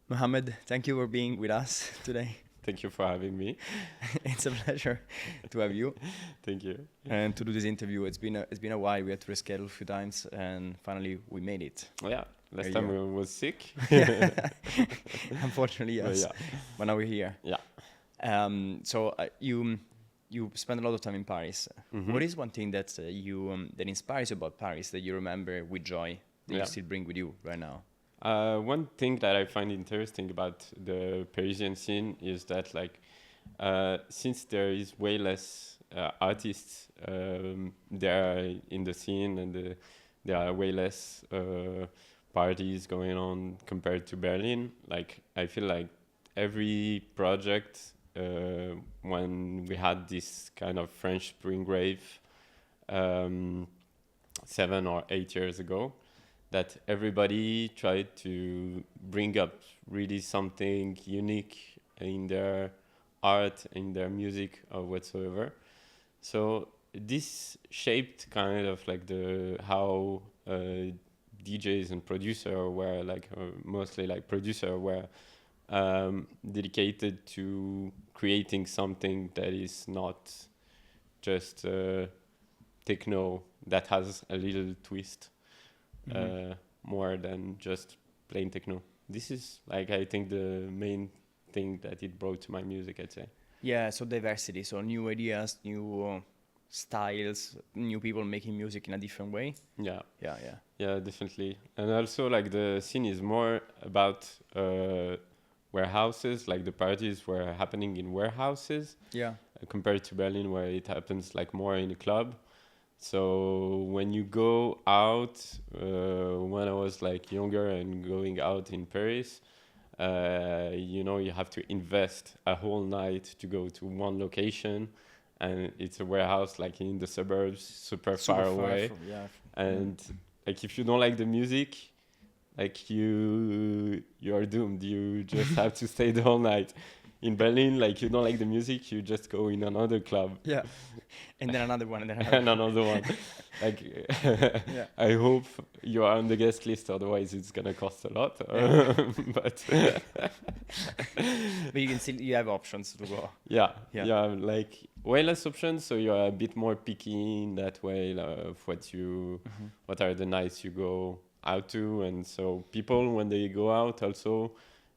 Mohammed, thank you for being with us today. Thank you for having me. It's a pleasure to have you Thank you. and to do this interview. It's been a while. We had to reschedule a few times, and finally we made it. Oh, yeah, There last you time go. I was sick. Unfortunately, But yes. yeah, But now we're here. yeah. So you spent a lot of time in Paris. Hmm. What is one thing that that inspires you about Paris that you remember with joy that you Yeah. still bring with you right now? One thing that I find interesting about the Parisian scene is that, like, since there is way less artists there in the scene, and there are way less parties going on compared to Berlin. Like, I feel like every project, when we had this kind of French Spring Rave um, 7 or 8 years ago, that everybody tried to bring up really something unique in their art, in their music, or whatsoever. So this shaped kind of like the how DJs and producer were like, mostly like producer were dedicated to creating something that is not just techno, that has a little twist, Mhm. more than just plain techno. This is, like, I think the main thing that it brought to my music, I'd say. Yeah, so diversity, so new ideas, new styles, new people making music in a different way. Yeah, Yeah, yeah, yeah, definitely. And also, like, the scene is more about warehouses, like the parties were happening in warehouses, yeah. compared to Berlin, where it happens like more in a club. So when you go out, when I was like younger and going out in Paris, you have to invest a whole night to go to one location, and it's a warehouse like in the suburbs, super Super far far away. from, yeah. And like, if you don't like the music, like, you are doomed. You just have to stay the whole night. In Berlin, like, you don't like the music, you just go in another club. Yeah. And then another one, and then another And one. another one. Like, Yeah. I hope you are on the guest list, otherwise it's gonna cost a lot. Yeah. But But you have options to go. yeah, Yeah. yeah, like way less options, so you're a bit more picky in that way, of Mhm. what are the nights you go out to. And so people, when they go out, also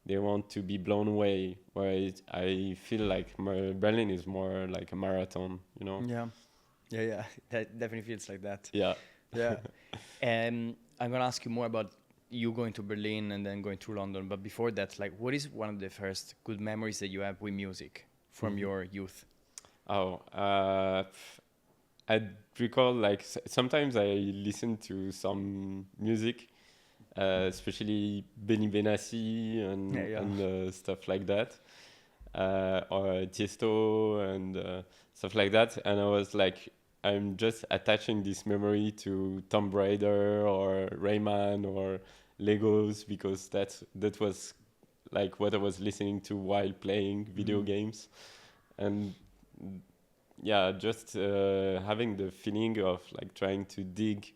they want to be blown away. I feel like Berlin is more like a marathon. Yeah. Yeah, yeah. That definitely feels like that. Yeah. Yeah. And I'm gonna ask you more about you going to Berlin and then going to London. But before that, like, what is one of the first good memories that you have with music from Mhm. your youth? Oh, I recall, like, sometimes I listen to some music, especially Benny Benassi Yeah, and yeah. stuff like that, or Tiesto and stuff like that. And I was like, I'm just attaching this memory to Tomb Raider or Rayman or Legos, because that was like what I was listening to while playing video Mhm. games. And yeah, just having the feeling of like trying to dig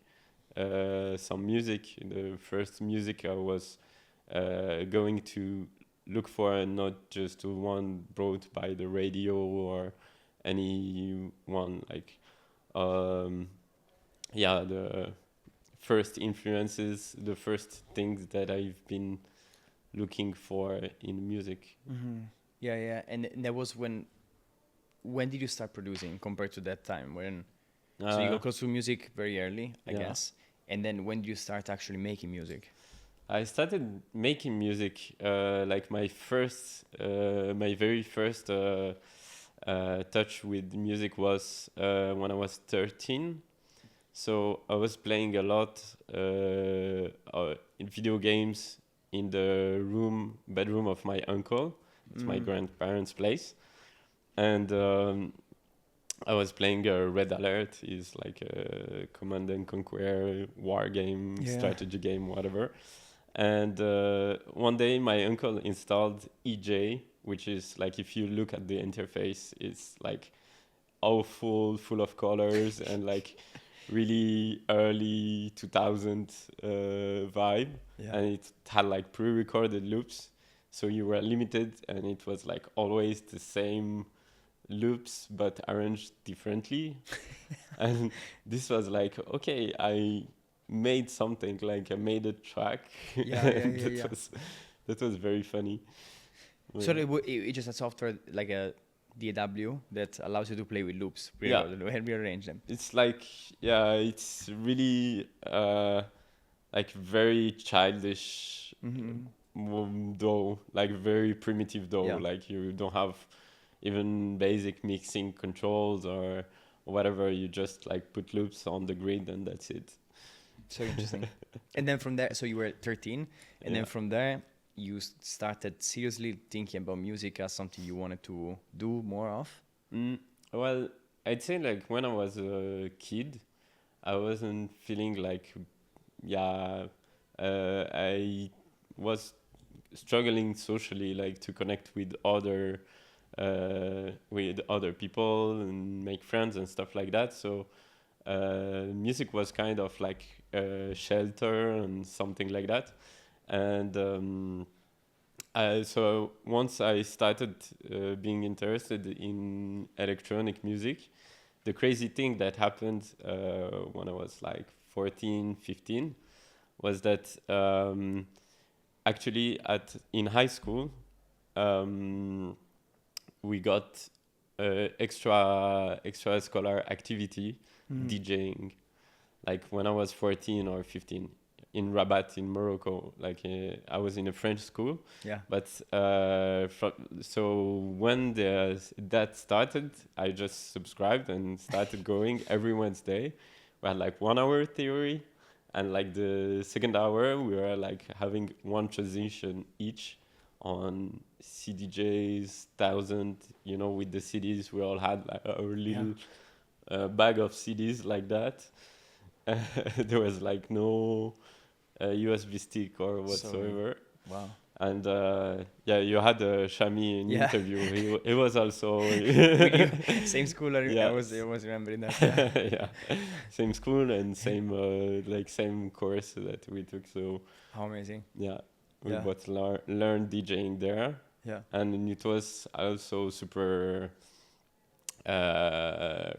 some music. The first music I was going to look for, and not just one brought by the radio or anyone. Like, um, yeah, the first influences, the first things that I've been looking for in music. Mhm. Yeah, yeah. And that was when did you start producing compared to that time when so you Uh, got close to music very early, I yeah. guess. And then when did you start actually making music? I started making music, like my very first touch with music was when I was 13. So I was playing a lot in video games in the bedroom of my uncle. It's my Mm. grandparents' place, and I was playing Red Alert. Is like a Command and Conquer war game, Yeah. strategy game, whatever. And one day my uncle installed EJ, which is like, if you look at the interface, it's like awful, full of colors, and like really early 2000 vibe. Yeah. And it had like pre-recorded loops. so you were limited, and it was like always the same loops but arranged differently. And this was like, okay, I made something, like I made a track. Yeah, yeah, And yeah, yeah. that was very funny. So Yeah. it's just a software like a DAW that allows you to play with loops, Yeah, and rearrange them. it's like, yeah, it's really like very childish Mm-hmm. DAW, like very primitive DAW. Yeah. Like you don't have even basic mixing controls or whatever. You just like put loops on the grid and that's it. So interesting. And then from there, so you were 13, and then Yeah. from there, you started seriously thinking about music as something you wanted to do more of. Well, I'd say like when I was a kid, I wasn't feeling like, yeah, I was struggling socially, like to connect with other people and make friends and stuff like that. So music was kind of like a shelter and something like that. And so once I started being interested in electronic music, the crazy thing that happened when I was like 14, 15 was that actually in high school, um, we got extracurricular activity, DJing, like when I was 14 or 15 in Rabat in Morocco. Like I was in a French school. Yeah. But so when that started, I just subscribed and started going every Wednesday. We had like 1 hour theory, and like the second hour we were like having one transition each on CDJs, 1,000, with the CDs. We all had like our little bag of CDs like that. There was like no USB stick or whatsoever. Wow. And you had Shami in interview. He was also Same school. I was remembering that. Yeah, same school and same same course that we took. So how amazing. Yeah, we both learned DJing there. Yeah. And it was also super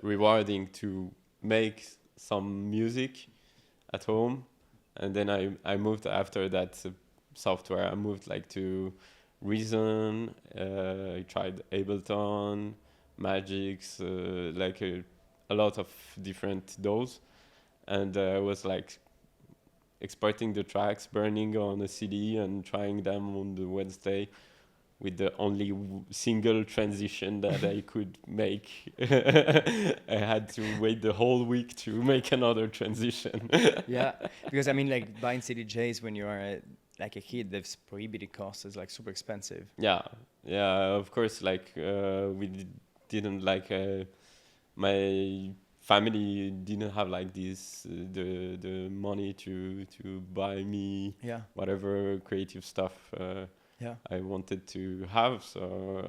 rewarding to make some music at home. And then I moved after that software. I moved like to Reason. I tried Ableton, Magix, like a lot of different DAWs. And I was like exporting the tracks, burning on a CD and trying them on the Wednesday with the only single transition that I could make. I had to wait the whole week to make another transition. Yeah, because I mean, like buying CDJs when you are like a kid, there's prohibitive costs. It's like super expensive. Yeah, of course. Like didn't like my family didn't have like this the money to buy me whatever creative stuff I wanted to have. So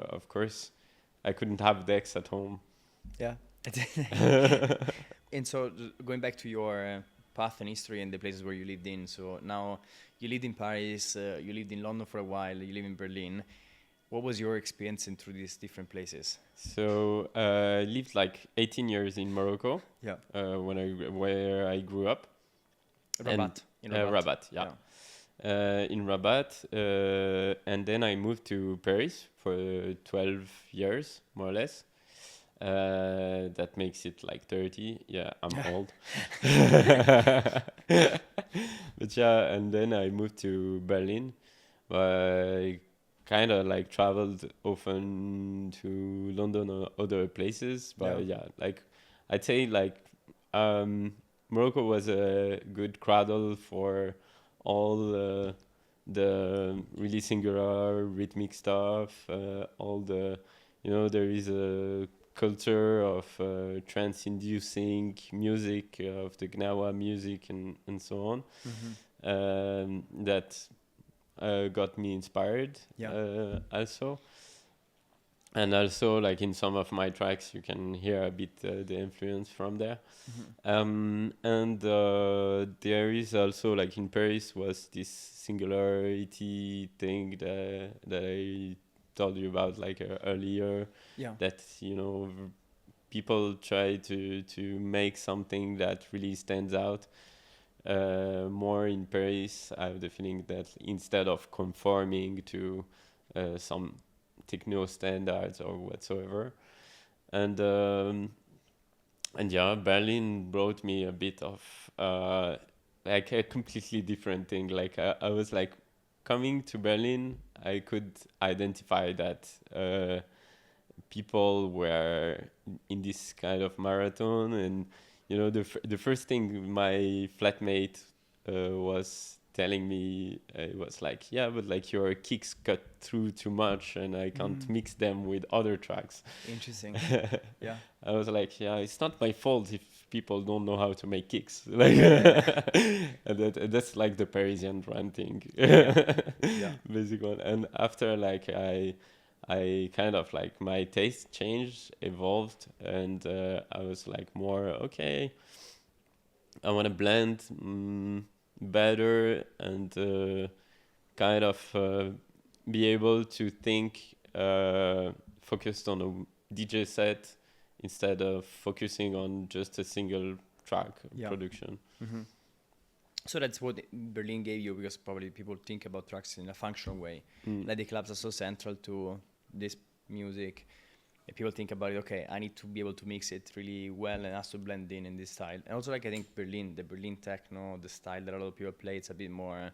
of course I couldn't have decks at home. Yeah. And so going back to your path and history and the places where you lived in. So now you lived in Paris, you lived in London for a while, you live in Berlin. What was your experience in through these different places? So I lived like 18 years in Morocco. Yeah. Where I grew up. Rabat. Rabat, yeah. In Rabat, and then I moved to Paris for 12 years, more or less. That makes it like 30. Yeah, I'm old. But yeah, and then I moved to Berlin. I kind of like traveled often to London or other places. But like I'd say like Morocco was a good cradle for all the really singular rhythmic stuff, all the, there is a culture of trance-inducing music, of the Gnawa music and so on, that got me inspired also. and also like in some of my tracks you can hear a bit the influence from there. And there is also like in Paris was this singularity thing that I told you about like earlier, Yeah. that you know people try to make something that really stands out. More in Paris, I have the feeling that instead of conforming to some techno standards or whatsoever, and yeah, Berlin brought me a bit of like a completely different thing. Like I was like coming to Berlin, I could identify that people were in this kind of marathon, and you know the first thing my flatmate was telling me was like, yeah, but like your kicks cut through too much and I can't mix them with other tracks. Interesting. Yeah. I was like, yeah, it's not my fault if people don't know how to make kicks. Like, and that's like the Parisian ranting, Yeah. basic one. And after like I kind of like my taste changed, evolved, and I was like more okay. I want to blend better and kind of be able to think focused on a DJ set instead of focusing on just a single track production. So that's what Berlin gave you, because probably people think about tracks in a functional way. Like the clubs are so central to this music. People think about it, okay, I need to be able to mix it really well and has to blend in this style. And also, like, I think the Berlin techno, the style that a lot of people play, it's a bit more,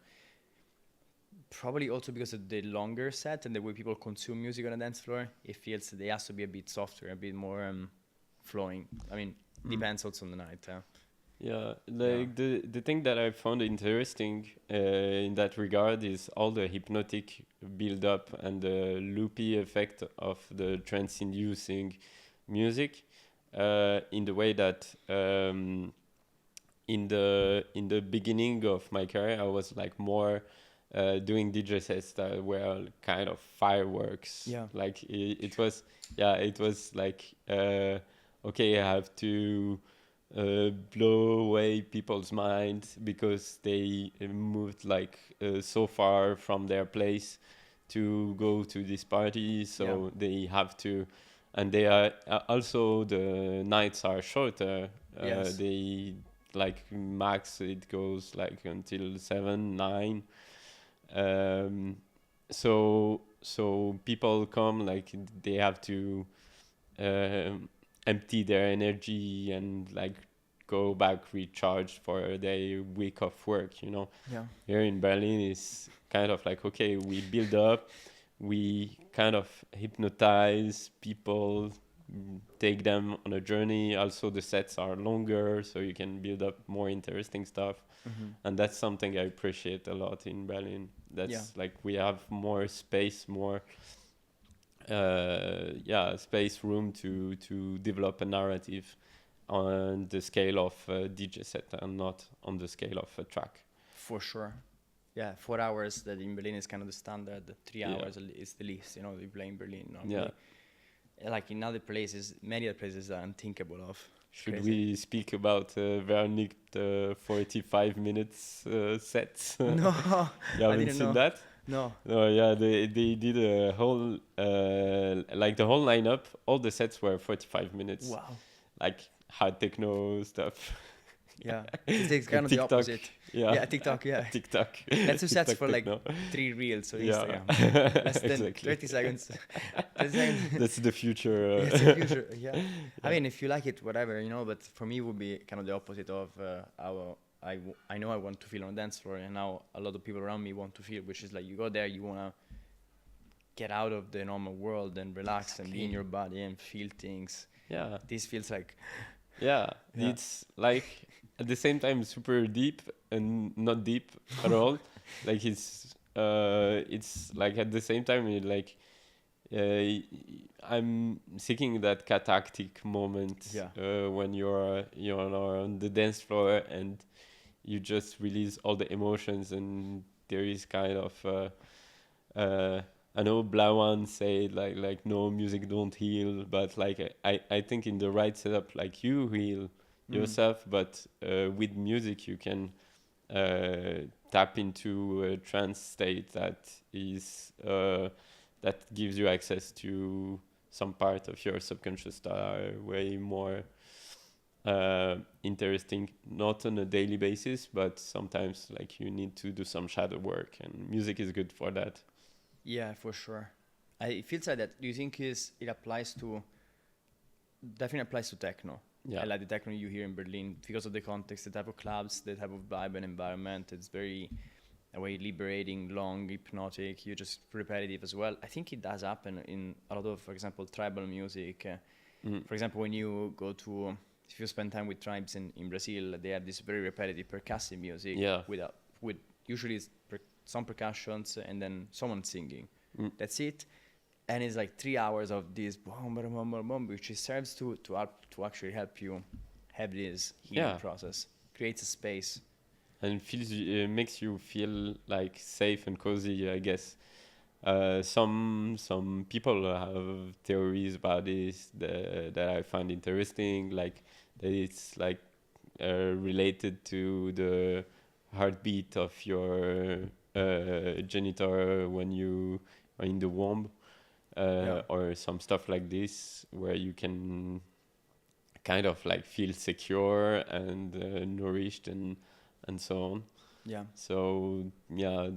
probably also because of the longer set and the way people consume music on a dance floor, it feels that it has to be a bit softer, a bit more flowing. I mean, depends also on the night. Yeah, like the thing that I found interesting in that regard is all the hypnotic build up and the loopy effect of the trance inducing music, in the way that in the beginning of my career I was like more doing DJ sets that were kind of fireworks. Yeah. Like it was like okay, I have to blow away people's minds because they moved like so far from their place to go to this party, so they have to, and they are also the nights are shorter. Yes. They like max it goes like until 7, 9. So people come like they have to empty their energy and like go back recharged for their week of work, you know. Yeah. Here in Berlin is kind of like, okay, we build up, we kind of hypnotize people, take them on a journey. Also the sets are longer, so you can build up more interesting stuff. And that's something I appreciate a lot in Berlin. That's like we have more space, more space, room to develop a narrative on the scale of a DJ set and not on the scale of a track. For sure. Yeah, 4 hours that in Berlin is kind of the standard. 3 hours is the least, you know, you play in Berlin normally. Like in other places, many other places are unthinkable of. Should we speak about Vernick 45 minutes sets? No, You haven't I didn't seen know. that? No. No, yeah, they did a whole like the whole lineup. All the sets were 45 minutes. Wow. Like hard techno stuff. Yeah, it's kind of the TikTok. opposite. Yeah, TikTok. Yeah, TikTok. Let's do sets TikTok for like techno. 3 reels so Yeah. Instagram. Less than Exactly. 30 seconds. 30 seconds. That's the future. It's the future. Yeah. I mean, if you like it, whatever, you know. But for me, it would be kind of the opposite of how I know I want to feel on a dance floor, and now a lot of people around me want to feel, which is like you go there, you wanna get out of the normal world and relax and be in your body and feel things. Yeah. This feels like It's like at the same time super deep and not deep at all. Like it's like at the same time like I'm seeking that cathartic moment when you're on the dance floor and you just release all the emotions, and there is kind of I know Blawan said like no, music don't heal, but like I think in the right setup, like you heal yourself, but with music you can tap into a trance state that is that gives you access to some part of your subconscious that are way more interesting, not on a daily basis, but sometimes like you need to do some shadow work, and music is good for that. Yeah, for sure. It feels like that. Do you think it applies to definitely applies to techno? Yeah. I like the techno you hear in Berlin because of the context, the type of clubs, the type of vibe and environment. It's very a way liberating, long, hypnotic. You're just repetitive as well. I think it does happen in a lot of, for example, tribal music. For example, when you go to, if you spend time with tribes in Brazil, they have this very repetitive percussive music. Yeah. With usually some percussions and then someone singing. That's it. And it's like 3 hours of this boom, boom, boom, boom, boom, which serves to actually help you have this healing process. Creates a space. And makes you feel like safe and cozy, I guess. Some people have theories about this that I find interesting, like that it's like related to the heartbeat of your genitor when you are in the womb, or some stuff like this, where you can kind of like feel secure and nourished and so on. Yeah. So yeah,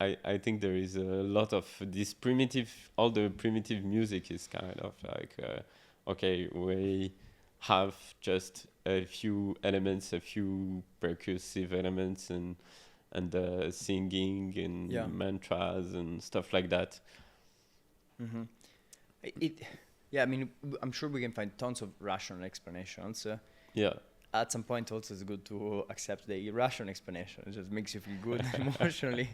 I think there is a lot of this primitive, all the primitive music is kind of like, okay, we have just a few elements, a few percussive elements and singing and mantras and stuff like that. Mm-hmm. I mean, I'm sure we can find tons of rational explanations. Yeah. At some point also it's good to accept the irrational explanation. It just makes you feel good emotionally.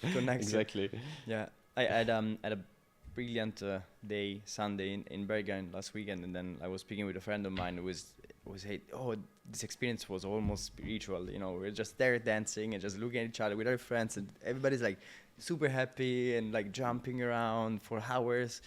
Exactly. Yeah. I had a brilliant day, Sunday in Bergen last weekend, and then I was speaking with a friend of mine who was hey, this experience was almost spiritual, you know, we're just there dancing and just looking at each other with our friends, and everybody's like super happy and like jumping around for hours.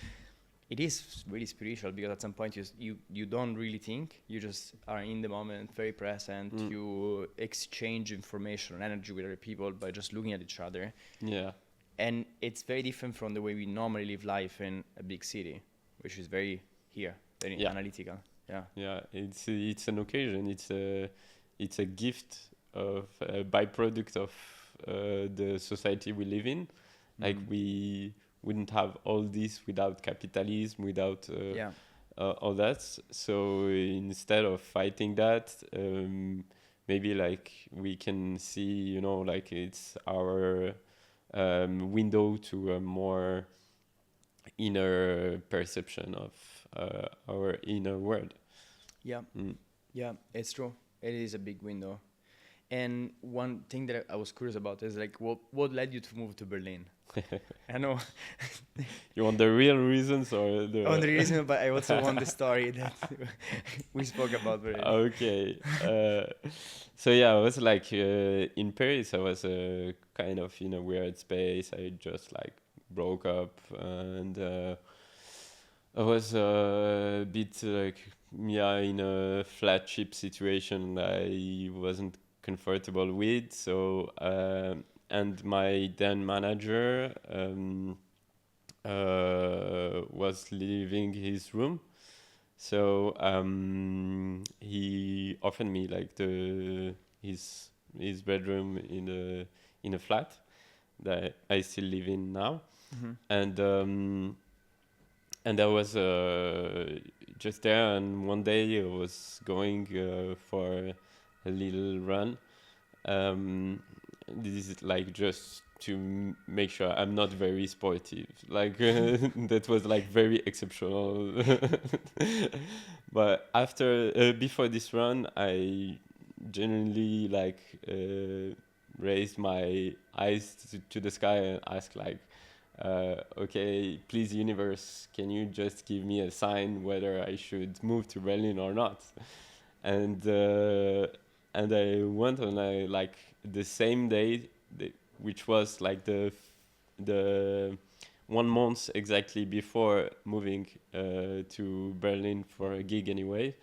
It is really spiritual because at some point you don't really think, you just are in the moment, very present. You exchange information and energy with other people by just looking at each other. Yeah. And it's very different from the way we normally live life in a big city, which is very analytical. Yeah. It's an occasion. It's a gift of a byproduct of the society we live in. Like we wouldn't have all this without capitalism, without all that. So instead of fighting that, maybe like we can see, you know, like it's our window to a more inner perception of our inner world. Yeah. Yeah, it's true. It is a big window. And one thing that I was curious about is like, what led you to move to Berlin? I know. You want the real reasons or the... On the reason, but I also want the story that we spoke about Berlin. Okay. So yeah, I was like in Paris. I was kind of in a weird space. I just like broke up, and I was a bit like in a flat ship situation I wasn't comfortable with. So and my then manager was leaving his room, so he offered me like his bedroom in a flat that I still live in now. And I was just there, and one day I was going for a little run. This is like just to make sure I'm not very sportive. Like that was like very exceptional. But before this run, I genuinely like raised my eyes to the sky and asked like, okay, please universe, can you just give me a sign whether I should move to Berlin or not? And I went on the same day, which was like the 1 month exactly before moving to Berlin for a gig anyway.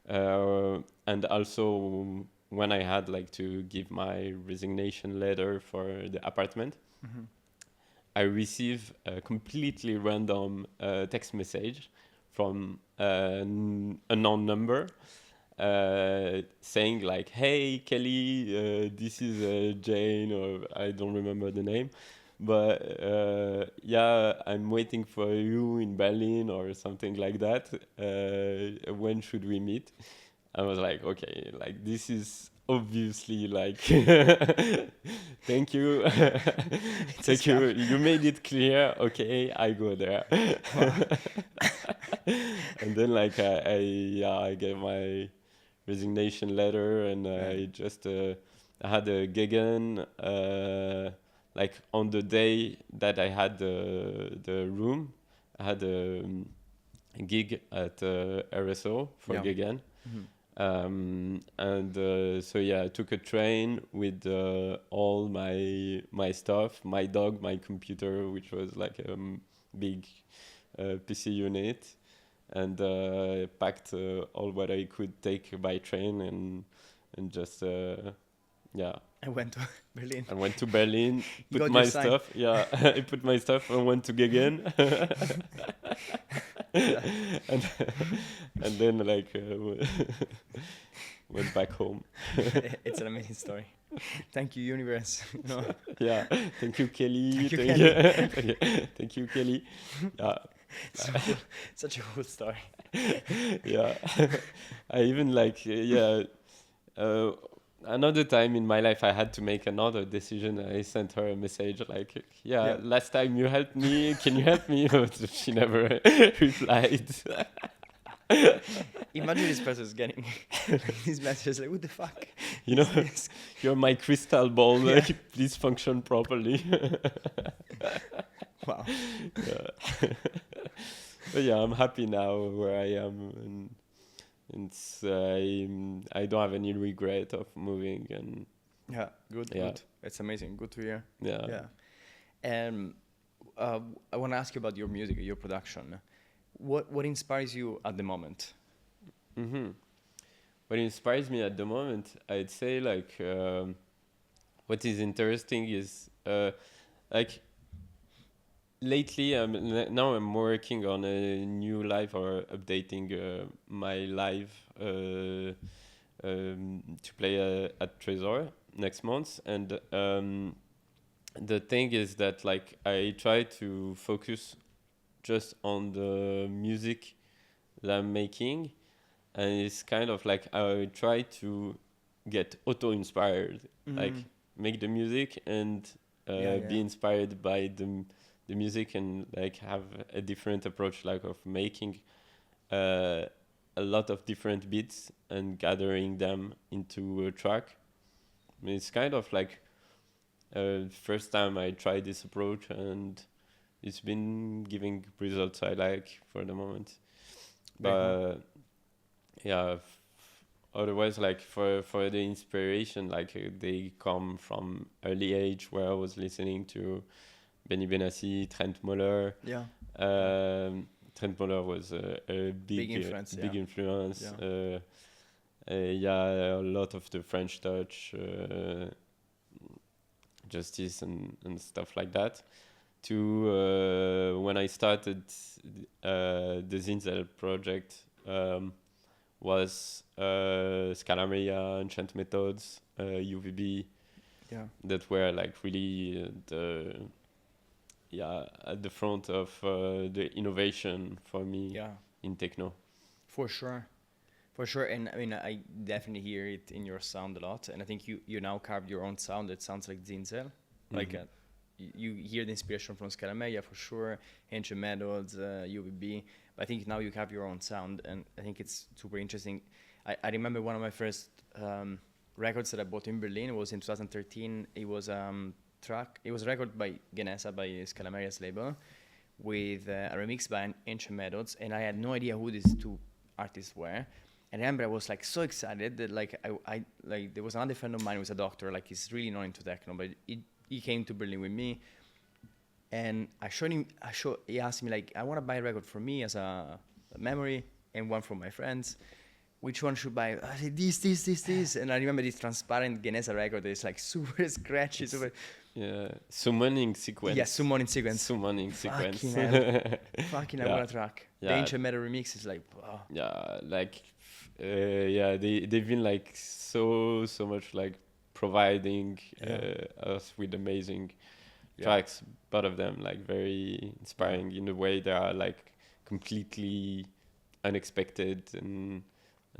And also when I had like to give my resignation letter for the apartment, I received a completely random text message from an unknown number saying like, "Hey Kelly, this is Jane," or I don't remember the name, but yeah, I'm waiting for you in Berlin or something like that. When should we meet? I was like, okay, like this is obviously like, thank you, thank you. You made it clear. Okay, I go there. And then like I gave my resignation letter, and I just I had a gegen like on the day that I had the room. I had a gig at RSO for gegen. And so yeah, I took a train with all my stuff, my dog, my computer, which was like a big PC unit, and packed all what I could take by train, and just yeah. I went to Berlin. I went to Berlin, You put got my your sign. stuff. Yeah, I put my stuff and went to Gegen. and then like went back home. It's an amazing story. Thank you, universe. No. Yeah, thank you, Kelly. Thank you, Kelly. Thank you, Kelly. Yeah. So cool. Such a cool story. Yeah, I even like yeah. Another time in my life, I had to make another decision. I sent her a message like, yeah. Last time you helped me, can you help me?" But she never replied. Imagine this person is getting these messages like, what the fuck? You know, you're my crystal ball. Like, please function properly. Wow. Yeah. But yeah, I'm happy now where I am, and it's I don't have any regret of moving. And yeah, good. It's amazing. Good to hear. Yeah. And I want to ask you about your music, your production. What inspires you at the moment? What inspires me at the moment, I'd say like what is interesting is like lately now I'm working on a new live, or updating my live to play at Trésor next month. And the thing is that like I try to focus just on the music that I'm making, and it's kind of like I try to get auto-inspired, like make the music and be inspired by the music, and like have a different approach, like of making a lot of different beats and gathering them into a track. I mean, it's kind of like first time I tried this approach, and it's been giving results I like for the moment. But yeah, otherwise, like for the inspiration, like they come from early age, where I was listening to Benny Benassi, Trent Moller. Yeah. Trent Moller was a big influence. Yeah. Yeah, a lot of the French touch, justice and stuff like that. To when I started the Znzl project, was Scalameria, Enchant Methods, UVB. Yeah. That were like really at the front of the innovation for me in techno. For sure, and I mean I definitely hear it in your sound a lot, and I think you now carved your own sound that sounds like Znzl. Like you hear the inspiration from Scalameria for sure, Ancient Methods, UVB, but I think now you have your own sound, and I think it's super interesting. I remember one of my first records that I bought in Berlin. It was in 2013. It was it was a record by Genesa, by Scalameria's label, with a remix by Ancient Methods, and I had no idea who these two artists were. And I remember I was like so excited that like I like there was another friend of mine who was a doctor, like he's really not into techno, but he came to Berlin with me, and he asked me like, I want to buy a record for me as a memory and one for my friends. Which one should buy? I said, this. And I remember this transparent Genesa record. It's like super scratchy, super. Yeah, summoning sequence. Yeah, summoning sequence. Summoning sequence. Fucking hell, Yeah. what a track. Yeah. Danger Metal remix is like, wow. Yeah, like, yeah, they've been like so much like providing us with amazing tracks. Both of them like very inspiring in a way they are like completely unexpected and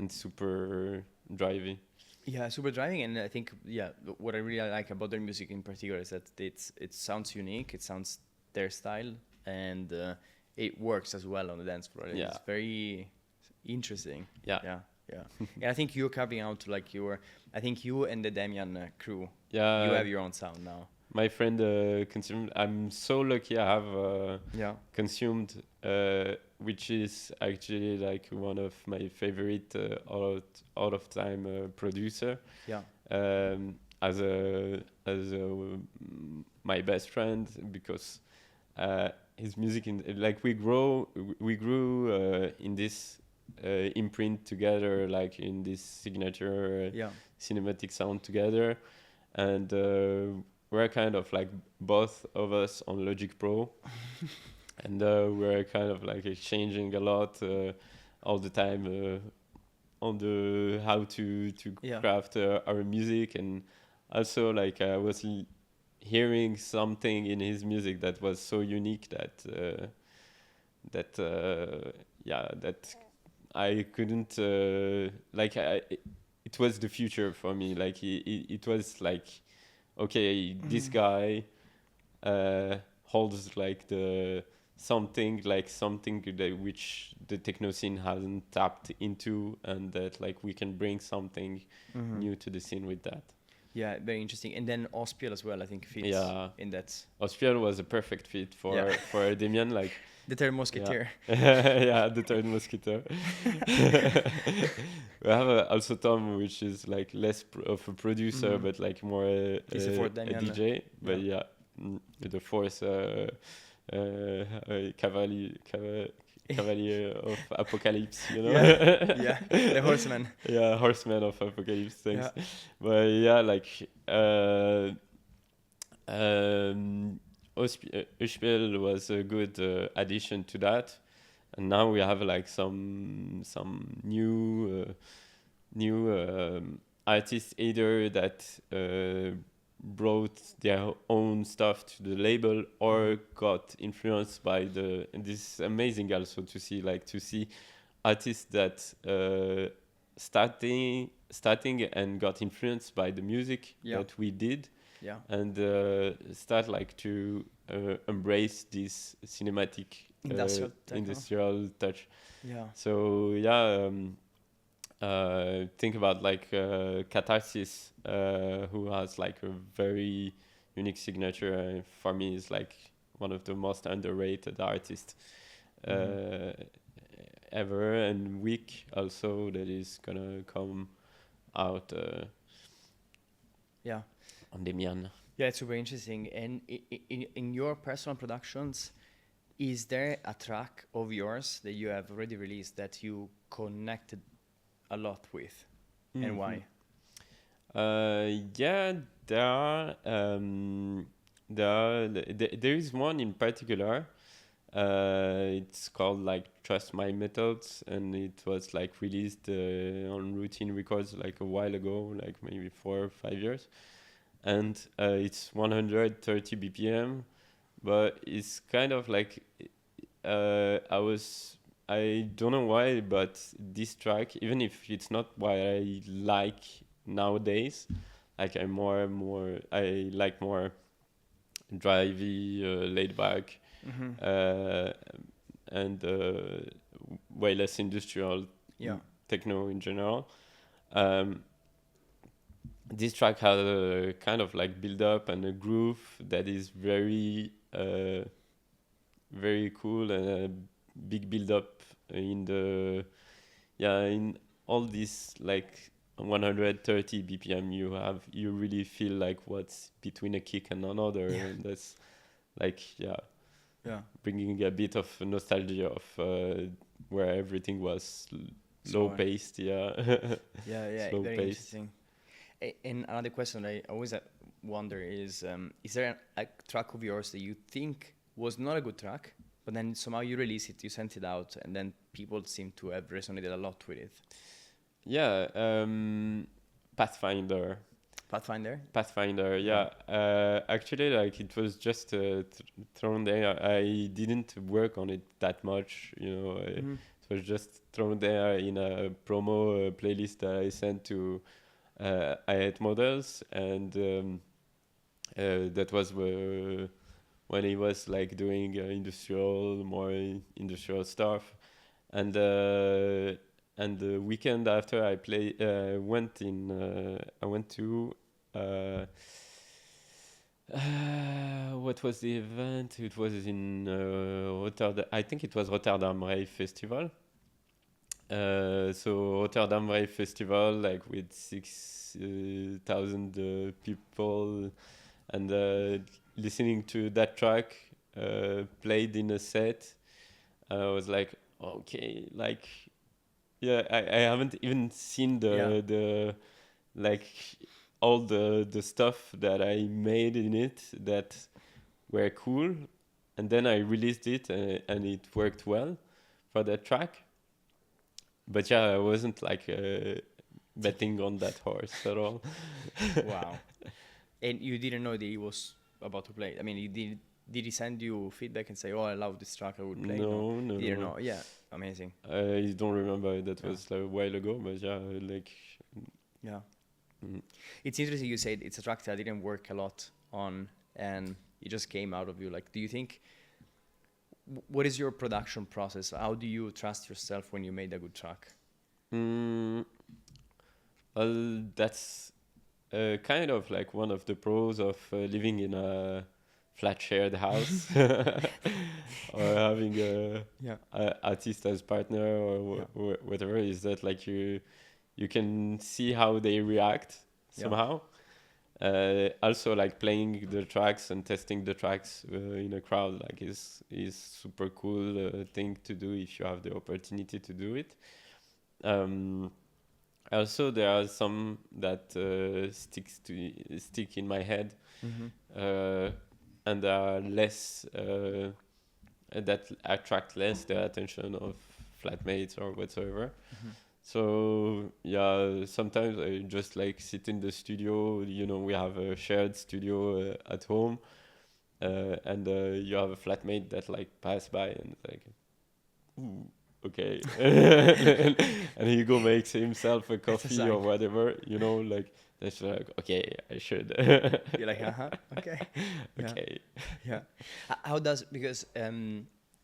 super drivey. Yeah, super driving, and I think what I really like about their music in particular is that it sounds unique, it sounds their style, and it works as well on the dance floor. Yeah. It's very interesting. Yeah. And I think you're carving out like I think you and the Damian crew. Yeah. You have your own sound now. My friend consumed. I'm so lucky. I have consumed, which is actually like one of my favorite out of time producer. Yeah. As my best friend, because his music we grew in this imprint together, like in this signature cinematic sound together, and we're kind of like both of us on Logic Pro, and we're kind of like exchanging a lot all the time on the how to craft our music. And also like I was hearing something in his music that was so unique that I couldn't it was the future for me. Like it was like, okay, this guy holds like something that which the techno scene hasn't tapped into, and that like we can bring something new to the scene with that. Yeah, very interesting. And then Ospiel as well, I think fits in that. Ospiel was a perfect fit for Damien, like the third musketeer. Yeah, the third musketeer. We have also Tom, which is like less of a producer, but like more a DJ. But the fourth Cavalier of Apocalypse, you know. The horseman. Yeah, horseman of Apocalypse. Thanks. But yeah, like Ospiel was a good addition to that, and now we have like some new artists either that brought their own stuff to the label or got influenced by and this is amazing also to see artists that starting and got influenced by the music that we did. Yeah. And start like to embrace this cinematic industrial touch. Yeah. So think about like Catharsis, who has like a very unique signature. For me, is like one of the most underrated artists ever, and Week also that is gonna come out. On Damian. Yeah, it's super interesting. And in your personal productions, is there a track of yours that you have already released that you connected a lot with, and why? There are. There is one in particular. It's called like Trust My Methods, and it was like released on Routine Records like a while ago, like maybe 4 or 5 years. And it's 130 BPM, but it's kind of like I don't know why, but this track, even if it's not what I like nowadays, like I like more drivey, laid back, and way less industrial techno in general. This track has a kind of like build up and a groove that is very very cool, and a big build up in in all this like 130 BPM you really feel like what's between a kick and another, and like yeah, Yeah. bringing a bit of nostalgia of where everything was low Slower. paced, yeah. Yeah, yeah, Slow very paced. interesting. And another question I always wonder is there a track of yours that you think was not a good track, but then somehow you release it, you sent it out, and then people seem to have resonated a lot with it? Yeah, Pathfinder. Pathfinder? Pathfinder, Yeah. yeah. Actually, like it was just thrown there. I didn't work on it that much, you know. Mhm. It was just thrown there in a promo playlist that I sent to I Hate Models, and that was when he was like doing more industrial stuff, and the weekend after I went to uh, what was the event? It was in Rotterdam. I think it was Rotterdam Rave Festival. So Rotterdam Rave Festival, like with 6,000 people, and listening to that track played in a set, I was like, okay, like, yeah, I haven't even seen Yeah. the like all the stuff that I made in it that were cool, and then I released it and it worked well for that track. But yeah, I wasn't like betting on that horse at all. Wow. And you didn't know that he was about to play. I mean, you did he send you feedback and say, "Oh, I love this track, I would play"? No, no, You didn't no. know. Yeah, amazing. I don't remember. That Yeah. was like a while ago, but yeah, like. Yeah. Mm. It's interesting you said it's a track that I didn't work a lot on, and it just came out of you. Like, do you think? What is your production process? How do you trust yourself when you made a good track? Mm, well, that's kind of like one of the pros of living in a flat shared house or having Yeah. a artist as partner or Yeah. whatever, is that like you can see how they react Yeah. somehow. Also, like playing the tracks and testing the tracks in a crowd, like is super cool thing to do if you have the opportunity to do it. Um, Also, there are some that stick in my head, Mm-hmm. uh, and are less that attract less the attention of flatmates or whatsoever. Mm-hmm. So yeah, sometimes I just like sit in the studio. You know, we have a shared studio at home, and you have a flatmate that like pass by and like, ooh, okay, and he go makes himself a It's a coffee or sign. whatever. You know, like that's like, okay, I should. You're like, okay, yeah, Okay. yeah. How does because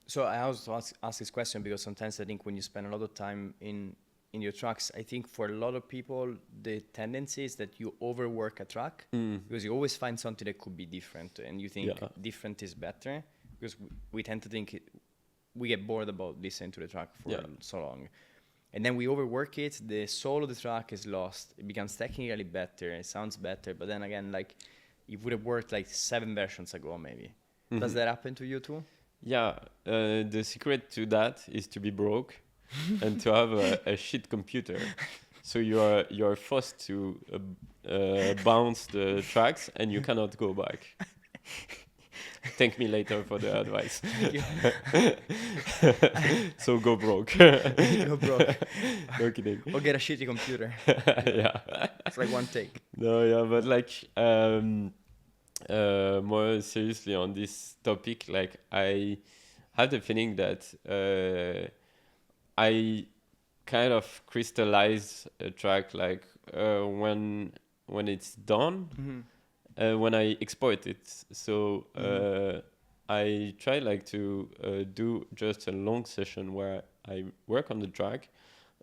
so I also ask this question because sometimes I think when you spend a lot of time in your tracks, I think for a lot of people the tendency is that you overwork a track Mm. because you always find something that could be different and you think Yeah. different is better because we tend to think we get bored about listening to the track for Yeah. so long. And then we overwork it, the soul of the track is lost. It becomes technically better, it sounds better, but then again, like, it would have worked like 7 versions ago, maybe. Does Mhm. that happen to you too? Yeah, the secret to that is to be broke and to have a shit computer. So you're forced to bounce the tracks and you cannot go back. Thank me later for the advice. Thank you. So go broke. Go broke. No kidding. Or get a shitty computer. Yeah. It's like one take. No, yeah, but like more seriously on this topic, like I have the feeling that I kind of crystallize a track like when it's done, Mm-hmm. when I export it. So I try like to do just a long session where I work on the track,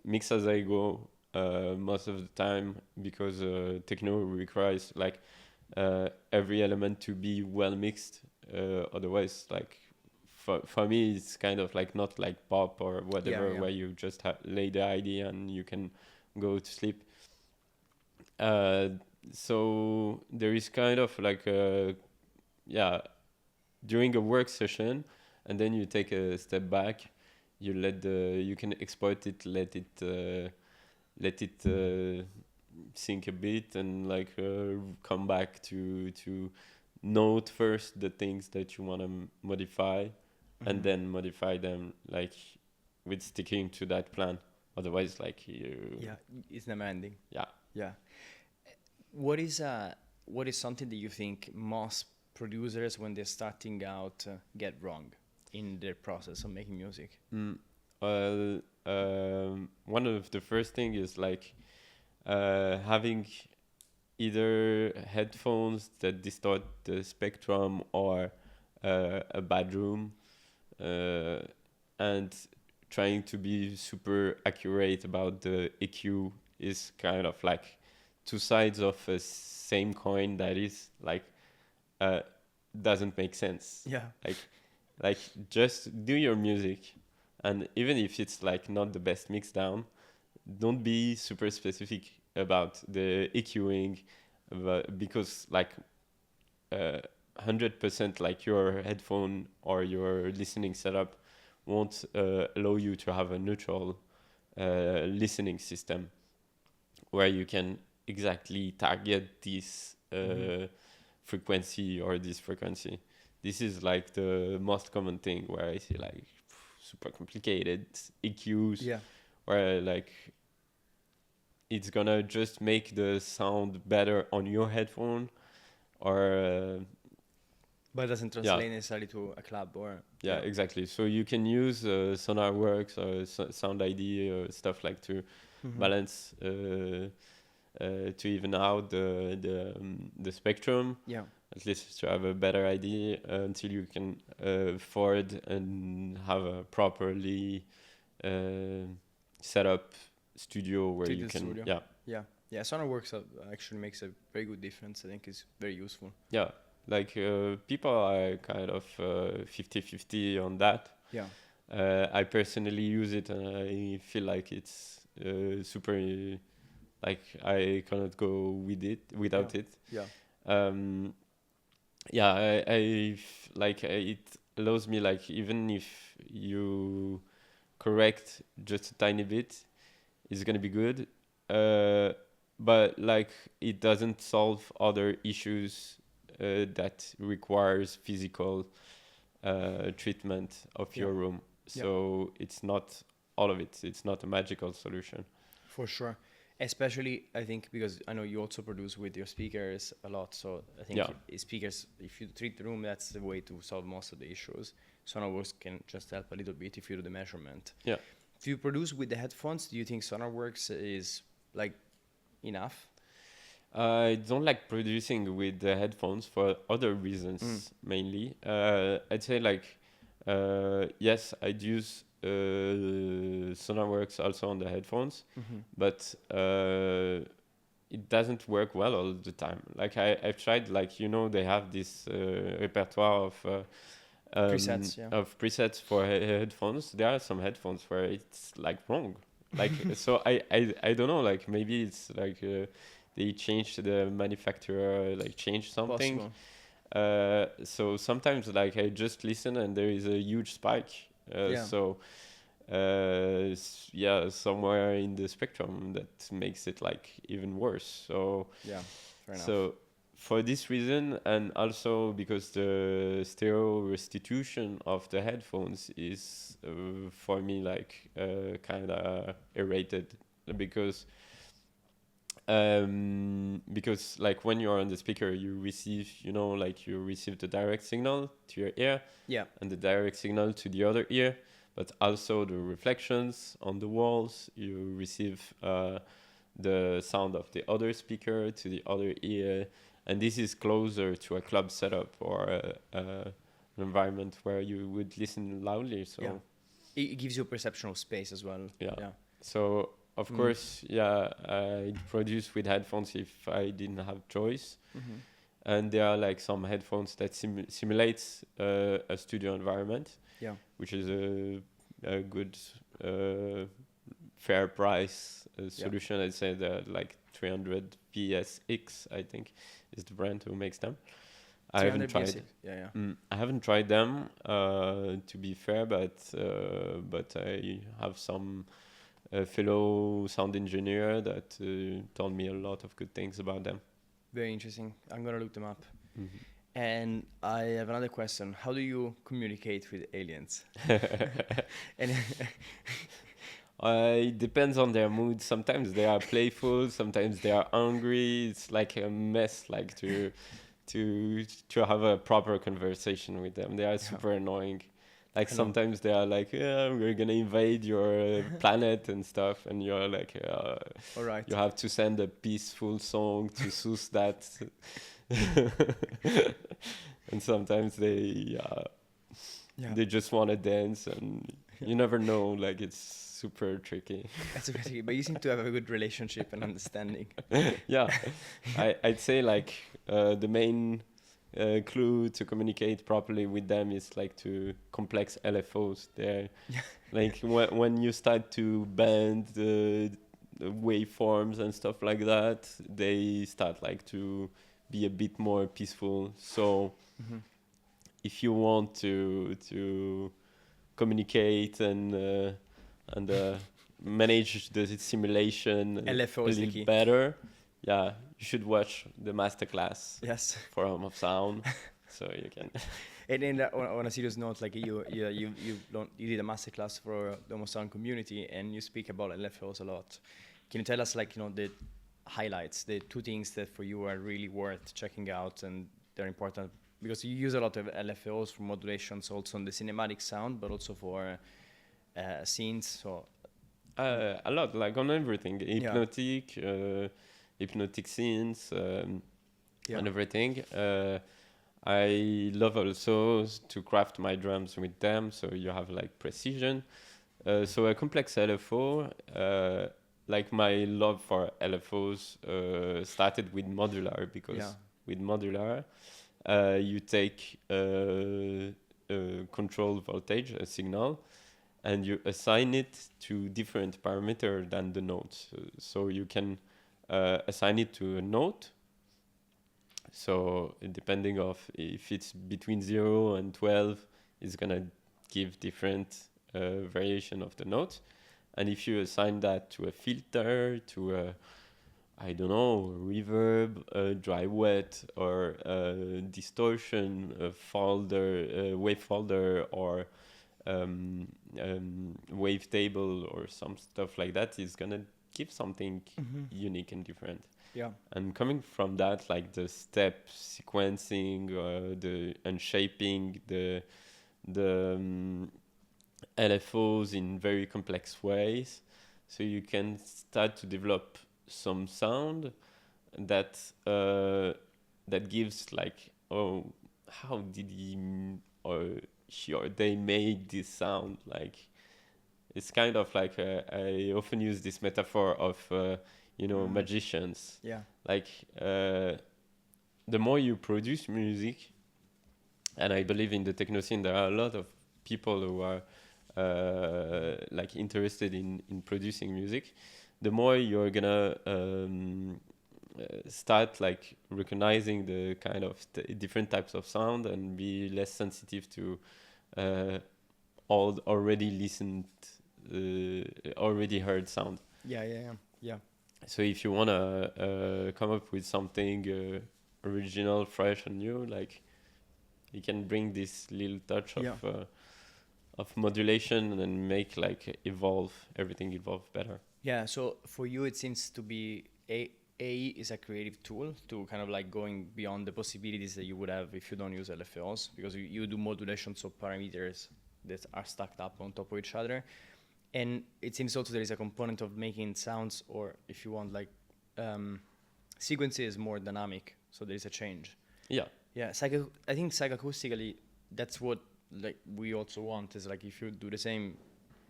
mix as I go most of the time, because techno requires like every element to be well mixed. Otherwise, like for me, it's kind of like not like pop or whatever, Yeah. where you just lay the idea and you can go to sleep. So there is kind of like a, yeah, during a work session, and then you take a step back. You can export it, let it sink a bit, and like come back to note first the things that you want to modify, and then modify them like with sticking to that plan. Otherwise, like it's never ending. yeah. Yeah. What is something that you think most producers, when they're starting out, get wrong in their process of making music? Well, one of the first thing is like having either headphones that distort the spectrum or a bad room, and trying to be super accurate about the EQ is kind of like two sides of a same coin that is like doesn't make sense. Yeah. Like just do your music, and even if it's like not the best mix down, don't be super specific about the EQing, because like 100% like your headphone or your listening setup won't allow you to have a neutral listening system where you can exactly target this frequency or this frequency. This is like the most common thing where I see like super complicated EQs, Yeah. where like it's gonna just make the sound better on your headphone, or But it doesn't translate necessarily to a club or... yeah, exactly. So you can use SonarWorks or Sound ID or stuff like to balance, to even out the spectrum. Yeah. At least to have a better idea until you can afford and have a properly set up studio where you can studio. Yeah, SonarWorks actually makes a very good difference. I think it's very useful. Yeah, like people are kind of 50-50 on that. Yeah. I personally use it, and I feel like it's super, like I cannot go with it without it. Yeah. Yeah, like it allows me, like, even if you correct just a tiny bit, it's gonna be good. But like it doesn't solve other issues that requires physical treatment of your room. So it's not all of it. It's not a magical solution. For sure. Especially, I think, because I know you also produce with your speakers a lot. So I think speakers, if you treat the room, that's the way to solve most of the issues. SonarWorks can just help a little bit if you do the measurement. Yeah. If you produce with the headphones, do you think SonarWorks is like enough? I don't like producing with the headphones for other reasons, mainly. I'd say like, yes, I'd use SonarWorks also on the headphones, but it doesn't work well all the time. Like I've tried, like, they have this repertoire of presets for headphones. There are some headphones where it's like wrong. Like so I don't know, like maybe it's like they changed the manufacturer, like changed something. So sometimes like I just listen and there is a huge spike. So somewhere in the spectrum that makes it like even worse. So yeah, fair enough. So for this reason, and also because the stereo restitution of the headphones is for me like kind of irritated, because like when you're on the speaker, you receive, like you receive the direct signal to your ear, and the direct signal to the other ear, but also the reflections on the walls. You receive the sound of the other speaker to the other ear, and this is closer to a club setup or an environment where you would listen loudly. So it gives you a perception of space as well. So of course, I produce with headphones if I didn't have choice. And there are like some headphones that simulates a studio environment, which is a good fair price solution. I'd say that like 300 PSX, I think, is the brand who makes them. I haven't 300 tried. BSC. Yeah, yeah. I haven't tried them, to be fair, but I have some fellow sound engineer that told me a lot of good things about them. Very interesting. I'm gonna look them up. Mhm. And I have another question. How do you communicate with aliens? And It depends on their mood. Sometimes they are playful, sometimes they are angry. It's like a mess, like to have a proper conversation with them. They are super annoying. Like I know. sometimes they are like, yeah, we're gonna invade your planet and stuff, and you're like, All right. you have to send a peaceful song to soothe that. And sometimes Yeah. they just want to dance, and you never know. Like it's super tricky. That's okay. But you seem to have a good relationship and understanding. Yeah, I'd say like the main clue to communicate properly with them is like to complex LFOs. They're like when you start to bend the waveforms and stuff like that, they start like to be a bit more peaceful. So if you want to communicate and manage the simulation LFO a is the little key. better, yeah, you should watch the masterclass Yes. for Home of Sound, so you can. And then on a serious note, like you did a masterclass for the Homo Sound community, and you speak about LFOs a lot. Can you tell us, like, the highlights, the two things that for you are really worth checking out and they're important? Because you use a lot of LFOs for modulations, also on the cinematic sound, but also for scenes. So A lot, like on everything, hypnotic scenes, and everything. I love also to craft my drums with them, so you have like precision. So a complex LFO, like my love for LFOs started with modular, because with modular, you take a control voltage, a signal, and you assign it to different parameter than the notes. So you can assign it to a note. So depending of if it's between 0 and 12, it's gonna give different variation of the notes. And if you assign that to a filter, to a, I don't know, reverb, dry wet, or distortion, wave folder, or wavetable, or some stuff like that, is gonna give something unique and different. Yeah. And coming from that, like the step sequencing, the unshaping, the LFOs in very complex ways, so you can start to develop some sound that that gives like, oh, how did he or she or they made this sound? Like it's kind of like I often use this metaphor of magicians. Yeah. Like the more you produce music, and I believe in the techno scene there are a lot of people who are like interested in producing music, the more you're gonna start like recognizing the kind of different types of sound and be less sensitive to all already listened, already heard sound. Yeah. So if you wanna come up with something original, fresh, and new, like you can bring this little touch of modulation and make like everything evolve better. Yeah, so for you it seems to be AE is a creative tool to kind of like going beyond the possibilities that you would have if you don't use LFOs, because you do modulations of parameters that are stacked up on top of each other. And it seems also there is a component of making sounds, or if you want, like sequences more dynamic, so there is a change. Yeah. I think psychoacoustically, that's what like we also want, is like if you do the same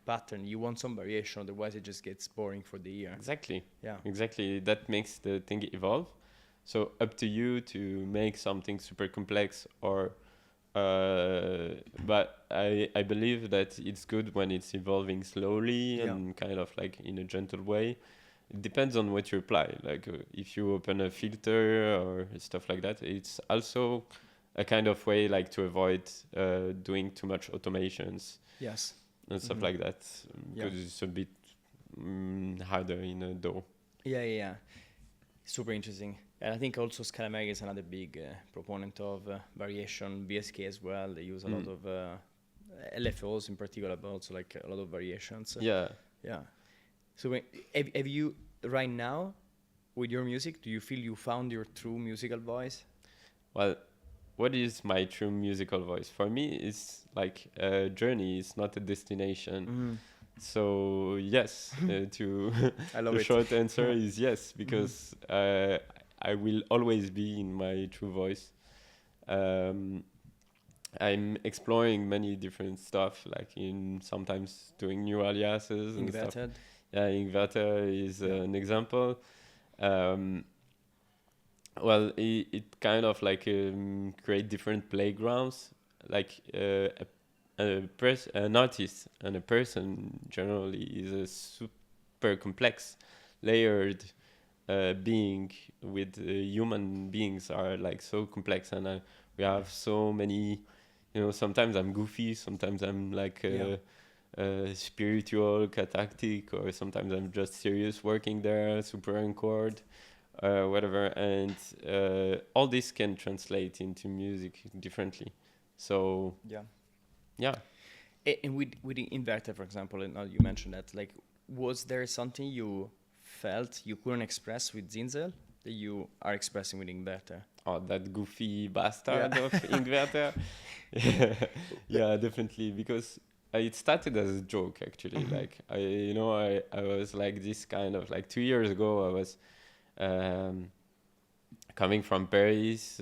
pattern, you want some variation, otherwise it just gets boring for the ear. Exactly. Yeah. Exactly. That makes the thing evolve. So up to you to make something super complex, or but I believe that it's good when it's evolving slowly and kind of like in a gentle way. It depends on what you apply. Like if you open a filter or stuff like that, it's also a kind of way like to avoid doing too much automations Yes. and stuff like that, because it's a bit harder in a DAW. Yeah. Super interesting. And I think also Scalameric is another big proponent of variation. BSK as well. They use a lot of LFOs in particular, but also like a lot of variations. Yeah. So have you right now with your music, do you feel you found your true musical voice? Well, what is my true musical voice? For me, it's like a journey. It's not a destination. So yes, to I love the it. short answer is yes, because I will always be in my true voice. I'm exploring many different stuff, like in sometimes doing new aliases and stuff. Inverted. Yeah, Inverter is an example. Well, it kind of like create different playgrounds, like an artist and a person generally is a super complex, layered being. With human beings are like so complex, and we have so many. Sometimes I'm goofy, sometimes I'm like spiritual, cathartic, or sometimes I'm just serious, working there, super in chord. Whatever, and all this can translate into music differently. So yeah. And with the Inverter, for example, and now you mentioned that, like, was there something you felt you couldn't express with Znzl that you are expressing with Inverter? Oh, that goofy bastard of Inverter. Yeah, definitely, because it started as a joke actually. Like I was like this kind of like 2 years ago. I was coming from Paris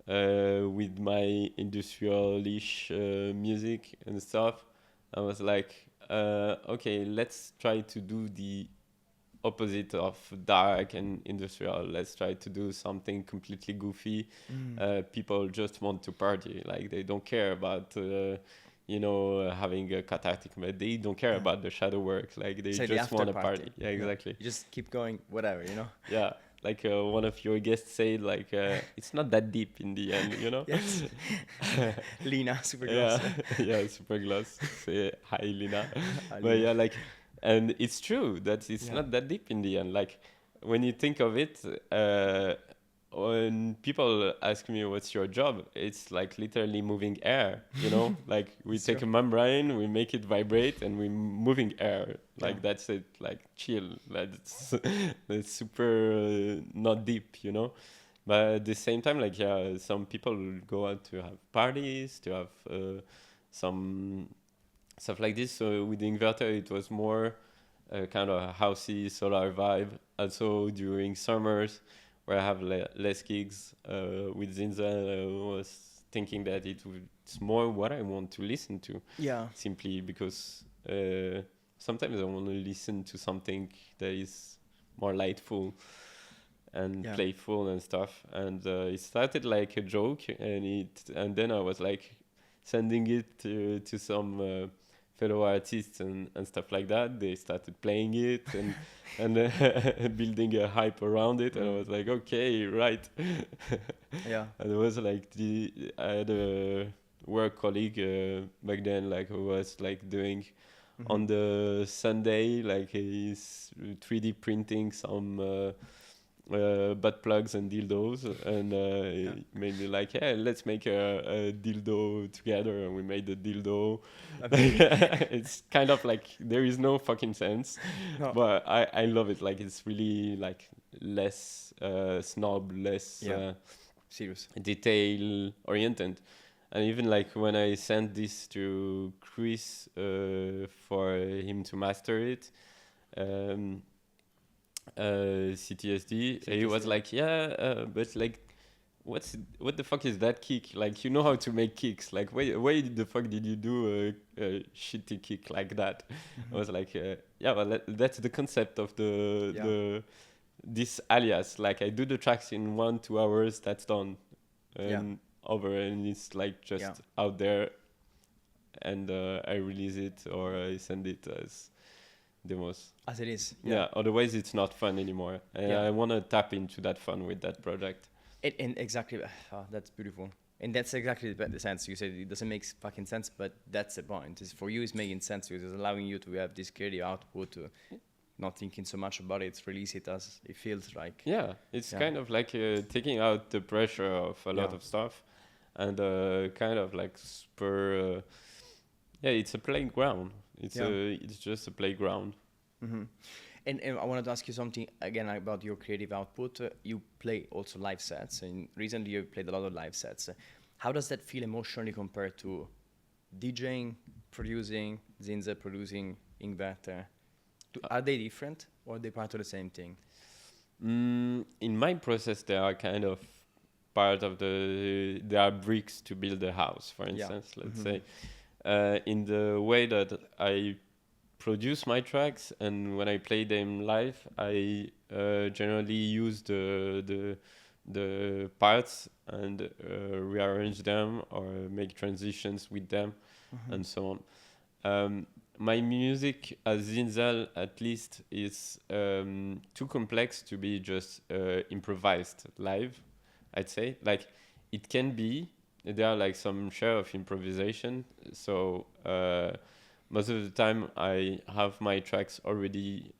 with my industrial-ish music and stuff. I was like, okay, let's try to do the opposite of dark and industrial. Let's try to do something completely goofy. People just want to party. Like, they don't care about having a cathartic, but they don't care about the shadow work. Like, they just want to party. Yeah, exactly. You just keep going, whatever. Yeah, like one of your guests said, like it's not that deep in the end, Yes. Lina, super gloss. Yeah, super gloss. Say hi, Lina. But yeah, like, and it's true that it's not that deep in the end. Like, when you think of it, when people ask me what's your job, it's like literally moving air, like we take a membrane, we make it vibrate, and we're moving air. Like, that's it. Like, chill. That's super not deep, But at the same time, like, some people go out to have parties, to have some stuff like this. So with the Inverter, it was more kind of a housey, solar vibe. Also during summers, where I have less gigs with Znzl, I was thinking that it's more what I want to listen to. Yeah. Simply because sometimes I want to listen to something that is more lightful and playful and stuff. And it started like a joke, and then I was like sending it to some fellow artists and stuff like that. They started playing it and building a hype around it, and I was like, okay, right. Yeah. And it was like I had a work colleague back then, like, who was like doing on the Sunday, like, he's 3D printing some butt plugs and dildos, and it made me like, yeah, let's make a dildo together, and we made the dildo. It's kind of like, there is no fucking sense, but I love it. Like, it's really like less snob, less serious, detail oriented. And even like when I sent this to Chris for him to master it, CTSD, he was like, but like, what the fuck is that kick? Like, you know how to make kicks. Like, why the fuck did you do a shitty kick like that? I was like, well, that's the concept of this alias. Like, I do the tracks in 1-2 hours, that's done. Over, and it's like just out there, and I release it or I send it as demos. As it is. Otherwise it's not fun anymore. And I want to tap into that fun with that project. And exactly, that's beautiful. And that's exactly the sense you said. It doesn't make fucking sense, but that's the point. Is for you, it's making sense because it's allowing you to have this creative output, not thinking so much about it, release it as it feels like. Yeah, it's Yeah. kind of like taking out the pressure of a lot Yeah. of stuff, and kind of like super. Yeah, it's a playground. Yeah. It's just a playground. Hmm. And I wanted to ask you something again about your creative output. You play also live sets, and recently you played a lot of live sets. How does that feel emotionally compared to DJing, producing, Znzl producing, Ingvet? Are they different or are they part of the same thing? In my process, they are kind of part of the. They are bricks to build a house, for Yeah. instance. Let's Mhm. say, in the way that I produce my tracks and when I play them live, I generally use the parts and rearrange them or make transitions with them and so on. My music as Zinzal at least is too complex to be just improvised live, I'd say. Like it can be, there are like some share of improvisation. So most of the time I have my tracks already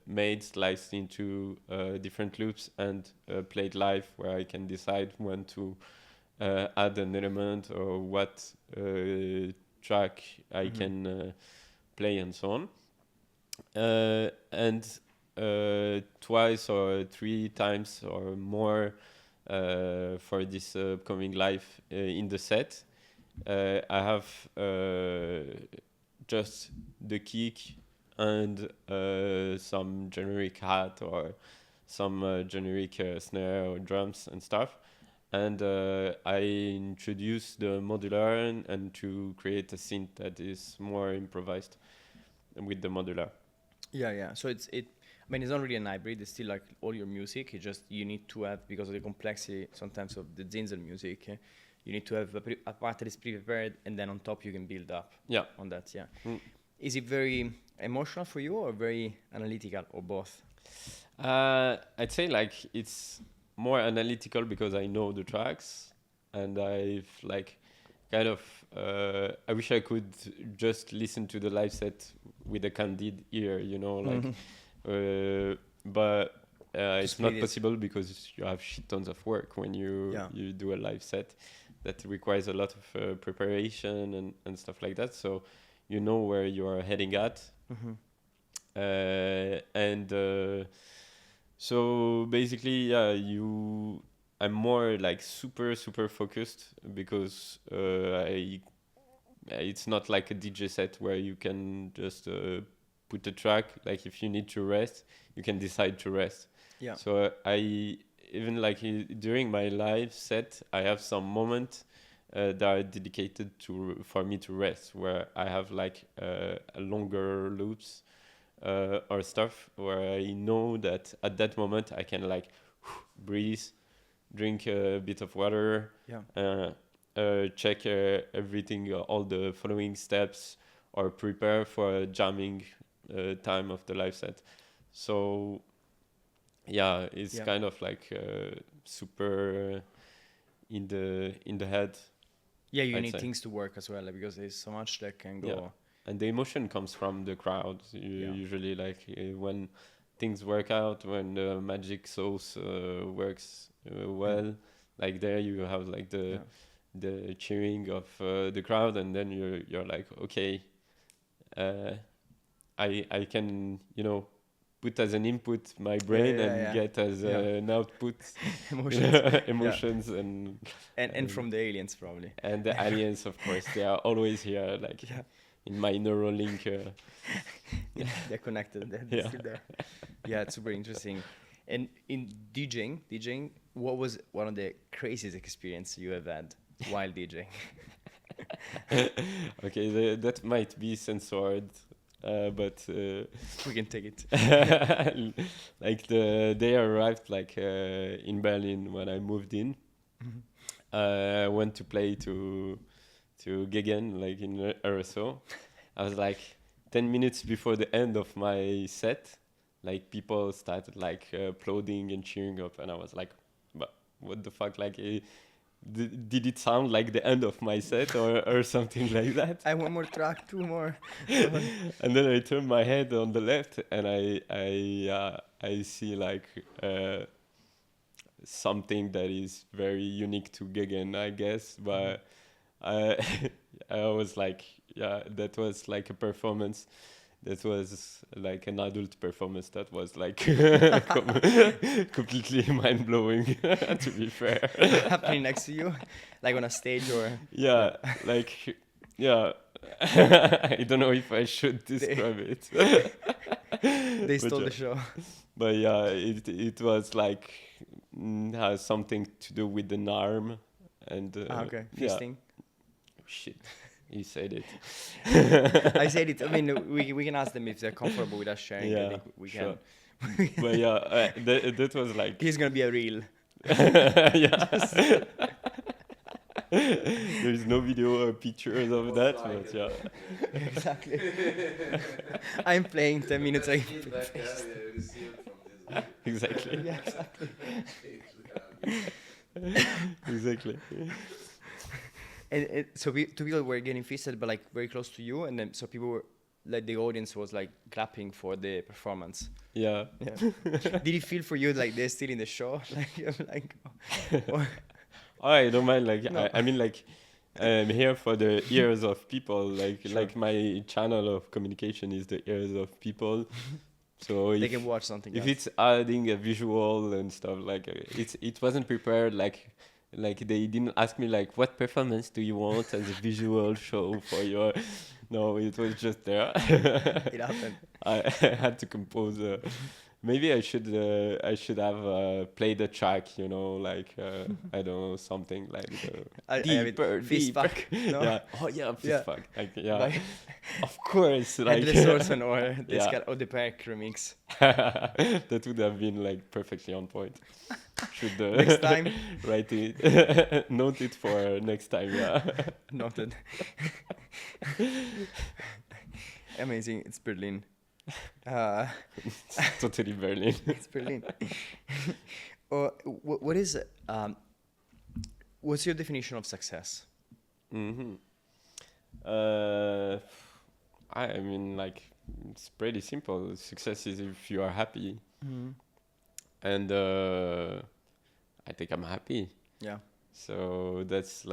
made, sliced into different loops and played live where I can decide when to add an element or what track I can play and so on. And twice or three times or more for this upcoming live in the set, I have just the kick and some generic hat or some generic snare or drums and stuff. And I introduce the modular and to create a synth that is more improvised with the modular. Yeah, yeah. So it. I mean, it's not really an hybrid. It's still like all your music. It's just you need to have, because of the complexity sometimes of the Zinzl music, you need to have a part that is pre-prepared, and then on top you can build up. Yeah. On that, yeah. Mm. Is it very emotional for you or very analytical or both? I'd say like it's more analytical because I know the tracks and I've like kind of I wish I could just listen to the live set with a candid ear, you know, like but it's not split it. possible because you have shit tons of work when you do a live set that requires a lot of preparation and stuff like that, so you know where you are heading at. And so basically, yeah, I'm more like super focused because it's not like a DJ set where you can just put a track. Like if you need to rest, you can decide to rest. Yeah. So I even like during my live set, I have some moment that are dedicated for me to rest, where I have like a longer loops or stuff where I know that at that moment I can like breathe, drink a bit of water, check everything, all the following steps, or prepare for a jamming time of the live set. So yeah, it's kind of like super in the head. Yeah, you need things to work as well, because there's so much that can go. Yeah. And the emotion comes from the crowd. Usually, like when things work out, when the magic sauce works well, like there you have like the cheering of the crowd, and then you're like, okay, I can put as an input my brain and get as an output emotions and from the aliens probably. And the aliens, of course, they are always here, like in my Neuralink. They're connected. They're still there. Yeah, it's super interesting. And in DJing, what was one of the craziest experience you have had while DJing? Okay, that might be censored, but we can take it. Like the day I arrived, like in Berlin when I moved in, I went to play to Gegen, like in RSO. I was like 10 minutes before the end of my set, like people started like applauding and cheering up, and I was like, what the fuck, like, did it sound like the end of my set or something like that? I want more track, 2 more. And then I turn my head on the left, and I see like something that is very unique to Gegen, I guess. But I I was like, yeah, that was like a performance. That was like an adult performance that was like completely mind blowing. To be fair, Happening next to you, like on a stage or. yeah, like, yeah. I don't know if I should describe it. They But stole yeah. the show. But yeah, it was like has something to do with an arm and Okay, yeah. feasting. Shit, you said it. I said it. I mean, we can ask them if they're comfortable with us sharing. I Yeah, think we sure. can. But yeah, that was like He's gonna be a reel. yeah. There's no video or pictures of that, but yeah. Exactly. I'm playing 10 minutes. Exactly. Yeah, exactly. Exactly. And so two people were getting feasted, but like very close to you, and then so people were like the audience was like clapping for the performance. Yeah. Yeah. Did it feel for you like they're still in the show? Like I'm like. Or, I don't mind. Like No. I mean, like I'm here for the ears of people. Like Sure. like my channel of communication is the ears of people. So they if can watch something if else. it's adding a visual and stuff, like it wasn't prepared. Like they didn't ask me like, what performance do you want as a visual show for your. No, it was just there. It happened. I had to compose. Maybe I should have played the track, you know, like I don't know, something like I have deeper, it. Fist deeper. fuck. No? Yeah. Oh yeah, fist Yeah. fuck. Like yeah, Like, of course. Like Endless Orson or this Yeah. guy or the Perk remix. that would have been like perfectly on point. Should Next time. write it, note it for next time. Yeah. Noted. Amazing. It's Berlin. Totally Berlin. It's Berlin. What is what's your definition of success? Mm-hmm. I mean, like, it's pretty simple. Success is if you are happy, and I think I'm happy. Yeah. So that's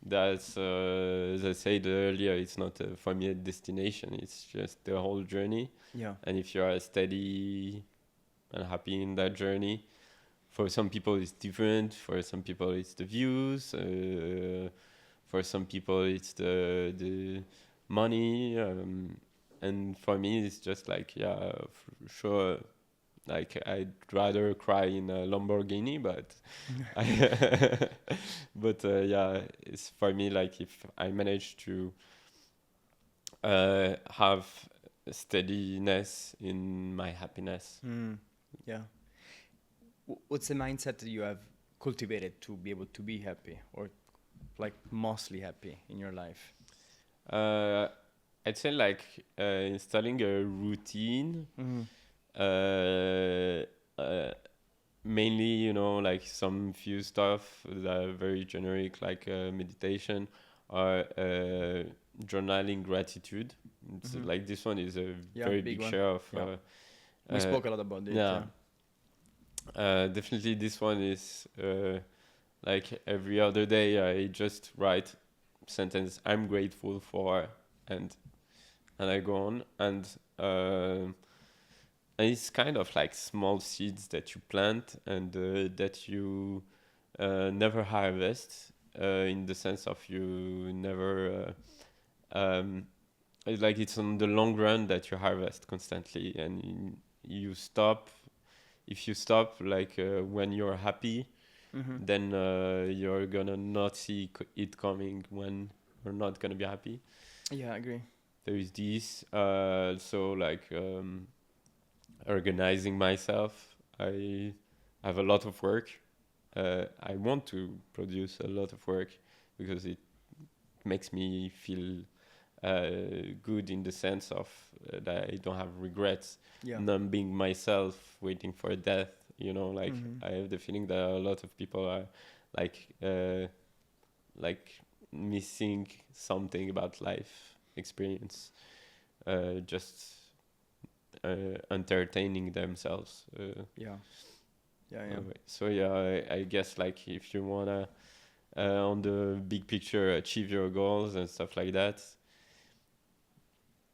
as I said earlier, it's not for me a destination. It's just the whole journey. Yeah. And if you are steady and happy in that journey, for some people it's different. For some people it's the views. For some people it's the money. And for me it's just like, yeah, sure. Like I'd rather cry in a Lamborghini, but yeah, it's for me like if I manage to have steadiness in my happiness. Yeah. What's the mindset that you have cultivated to be able to be happy or like mostly happy in your life? I'd say like installing a routine. Mainly, you know, like some few stuff that are very generic, like meditation or journaling gratitude. It's like this one is a very big one. share of. Yeah. We spoke a lot about it. Yeah. Definitely, this one is like every other day. I just write sentence I'm grateful for, and I go on and it's kind of like small seeds that you plant and that you never harvest in the sense of you never like it's on the long run that you harvest constantly, and you stop. If you stop like when you're happy, then you're gonna not see it coming when you're not gonna be happy. Yeah, I agree. There is this so like organizing myself. I have a lot of work. I want to produce a lot of work because it makes me feel good in the sense of that I don't have regrets, numbing myself, waiting for death, you know, like Mhm. I have the feeling that a lot of people are like missing something about life experience, just entertaining themselves. Yeah. Yeah. Yeah. So yeah, I guess like if you wanna on the big picture achieve your goals and stuff like that,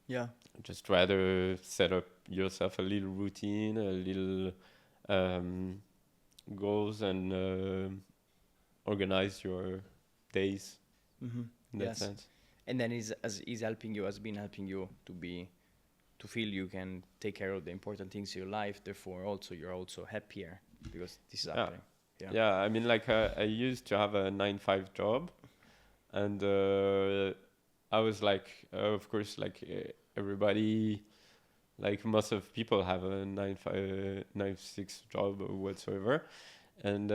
Yeah. just rather set up yourself a little routine, a little goals, and organize your days Mm-hmm. in that Yes. sense. And then has been helping you to feel you can take care of the important things in your life. Therefore, also you're also happier because this is Yeah. happening. Yeah, I mean, like I used to have a 9-5 job, and I was like, of course, like everybody, like most of people have a 9-5, 9-6 job or whatsoever, and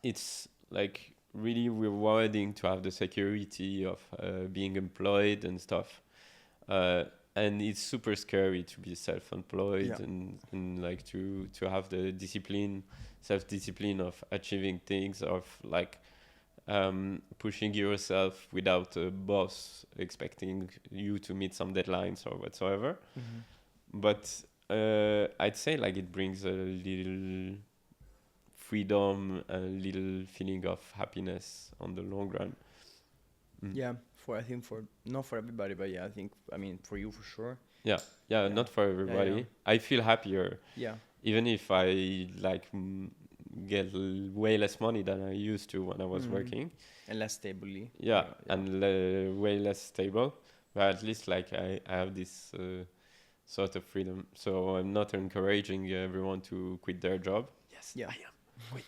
it's like really rewarding to have the security of being employed and stuff. And it's super scary to be self-employed Yeah. and like to have the discipline, self-discipline of achieving things, of like pushing yourself without a boss expecting you to meet some deadlines or whatsoever. Mm-hmm. But I'd say like it brings a little freedom, a little feeling of happiness on the long run. Yeah. I think for not for everybody, but yeah, I mean for you for sure. Yeah, Yeah. not for everybody. yeah. I feel happier Yeah. even if I like get way less money than I used to when I was working. And less stably. Yeah, and way less stable. But at least like I have this sort of freedom. So I'm not encouraging everyone to quit their job. Yes, Yeah. I am. Quit.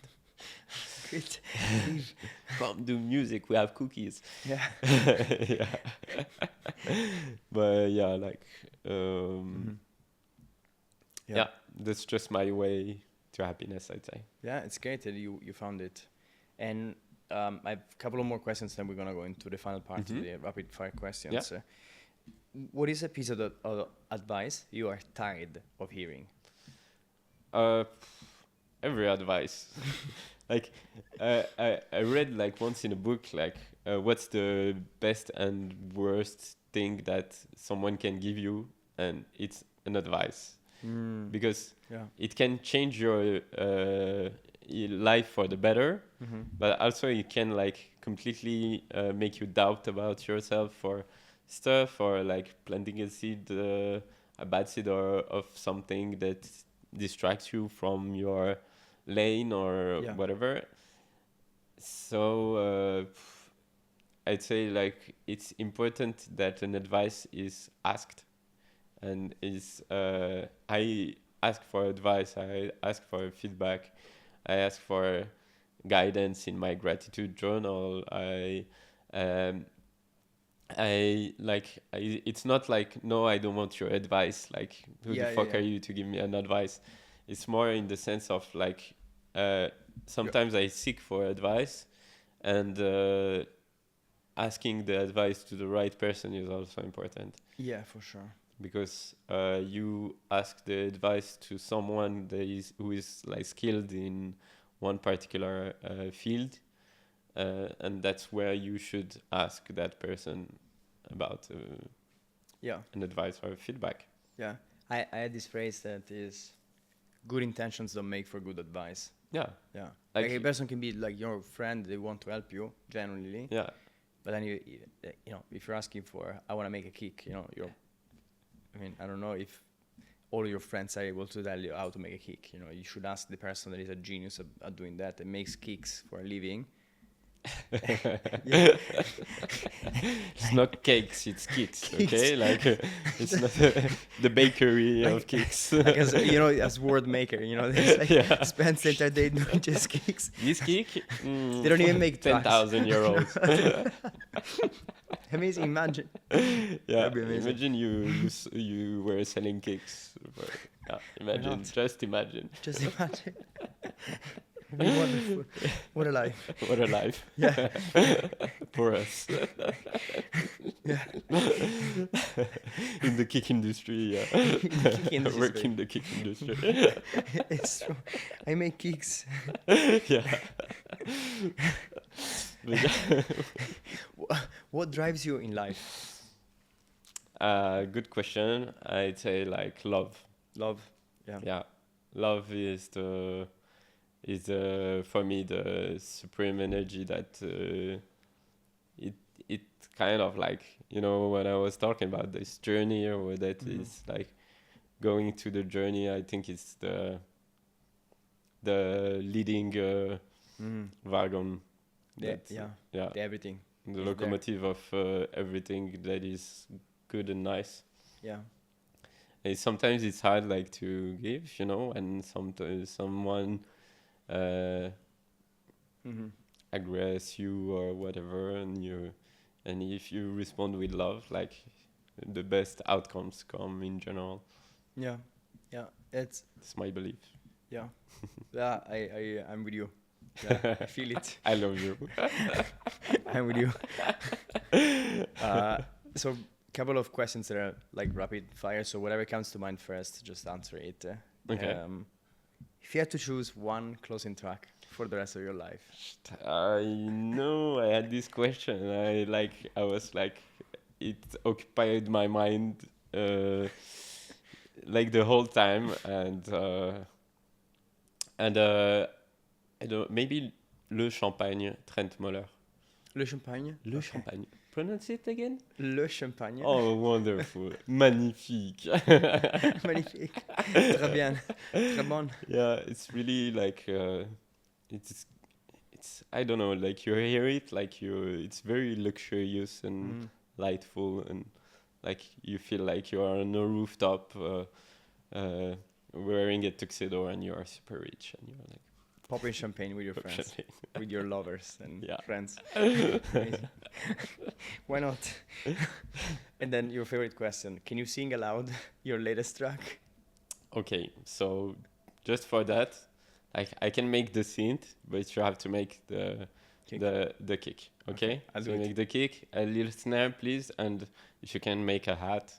Quit. Come do music. We have cookies. Yeah. Yeah. But yeah, like yeah, that's just my way to happiness, I'd say. Yeah, it's great that you found it. And I have a couple of more questions, then we're going to go into the final part of the rapid fire questions. Yeah. What is a piece of advice you are tired of hearing? Every advice. Like I read like once in a book like what's the best and worst thing that someone can give you, and it's an advice. Because it can change your life for the better, but also it can like completely make you doubt about yourself for stuff, or like planting a seed, a bad seed or of something that distracts you from your lane or whatever. So I'd say like it's important that an advice is asked, and is I ask for advice, I ask for feedback, I ask for guidance in my gratitude journal. It's not like, no, I don't want your advice, like who the fuck are you to give me an advice. It's more in the sense of like sometimes I seek for advice, and asking the advice to the right person is also important. Yeah, for sure. Because you ask the advice to someone who is like skilled in one particular field, and that's where you should ask that person about an advice or feedback. Yeah, I had this phrase that is, good intentions don't make for good advice. Yeah. Like a person can be like your friend, they want to help you genuinely. Yeah. But then you know, if you're asking for, I want to make a kick, you know, I mean, I don't know if all your friends are able to tell you how to make a kick. You know, you should ask the person that is a genius at doing that and makes kicks for a living. It's not cakes, it's kicks, okay? Like it's not the bakery of kicks. Like you know, as word maker, you know, they like spend the entire day doing just kicks. This kick, they don't even make 10,000 euros. Amazing, imagine. Yeah, imagine you were selling kicks. Imagine, just imagine. Just imagine. It'd be wonderful. What a life. What a life. Yeah. For us. Yeah. In the kick industry, yeah. Kick industry, Work babe. in the kick industry. It's true. I make kicks. Yeah. But yeah. What drives you in life? Good question. I'd say like love. Love. Yeah. Yeah, love is for me the supreme energy that it kind of like, you know, when I was talking about this journey or that Mhm. is like going to the journey. I think it's the leading wagon. Yeah. That, Yeah. yeah, Everything. the there. locomotive of everything that is good and nice. Yeah. Sometimes it's hard like to give, you know, and sometimes someone Mm-hmm. aggress you or whatever, and if you respond with love, like the best outcomes come in general. Yeah. Yeah. It's It's my belief. yeah. Yeah. I'm with you. Yeah. I feel it. I love you. I'm with you. So, couple of questions that are like rapid fire. So, whatever comes to mind first, just answer it. Okay. If you had to choose one closing track for the rest of your life, I know I had this question. I was like, it occupied my mind like the whole time, and I don't, maybe Le Champagne, Trent Moller. Le Champagne. Le Okay. Champagne. Pronounce it again. Le Champagne. Oh, wonderful. Magnifique. Magnifique. Très bien. Très bon. Yeah, it's really like it's I don't know, like you hear it, like it's very luxurious and lightful, and like you feel like you are on a rooftop wearing a tuxedo and you are super rich and you're like Popping champagne with your friends, champagne. with your lovers and Yeah. friends. Amazing. Why not? And then your favorite question: can you sing aloud your latest track? Okay, so just for that, like I can make the synth, but you have to make the Kick. the kick. Okay, I'll so do it. make the kick, a little snare, please, and if you can make a hat.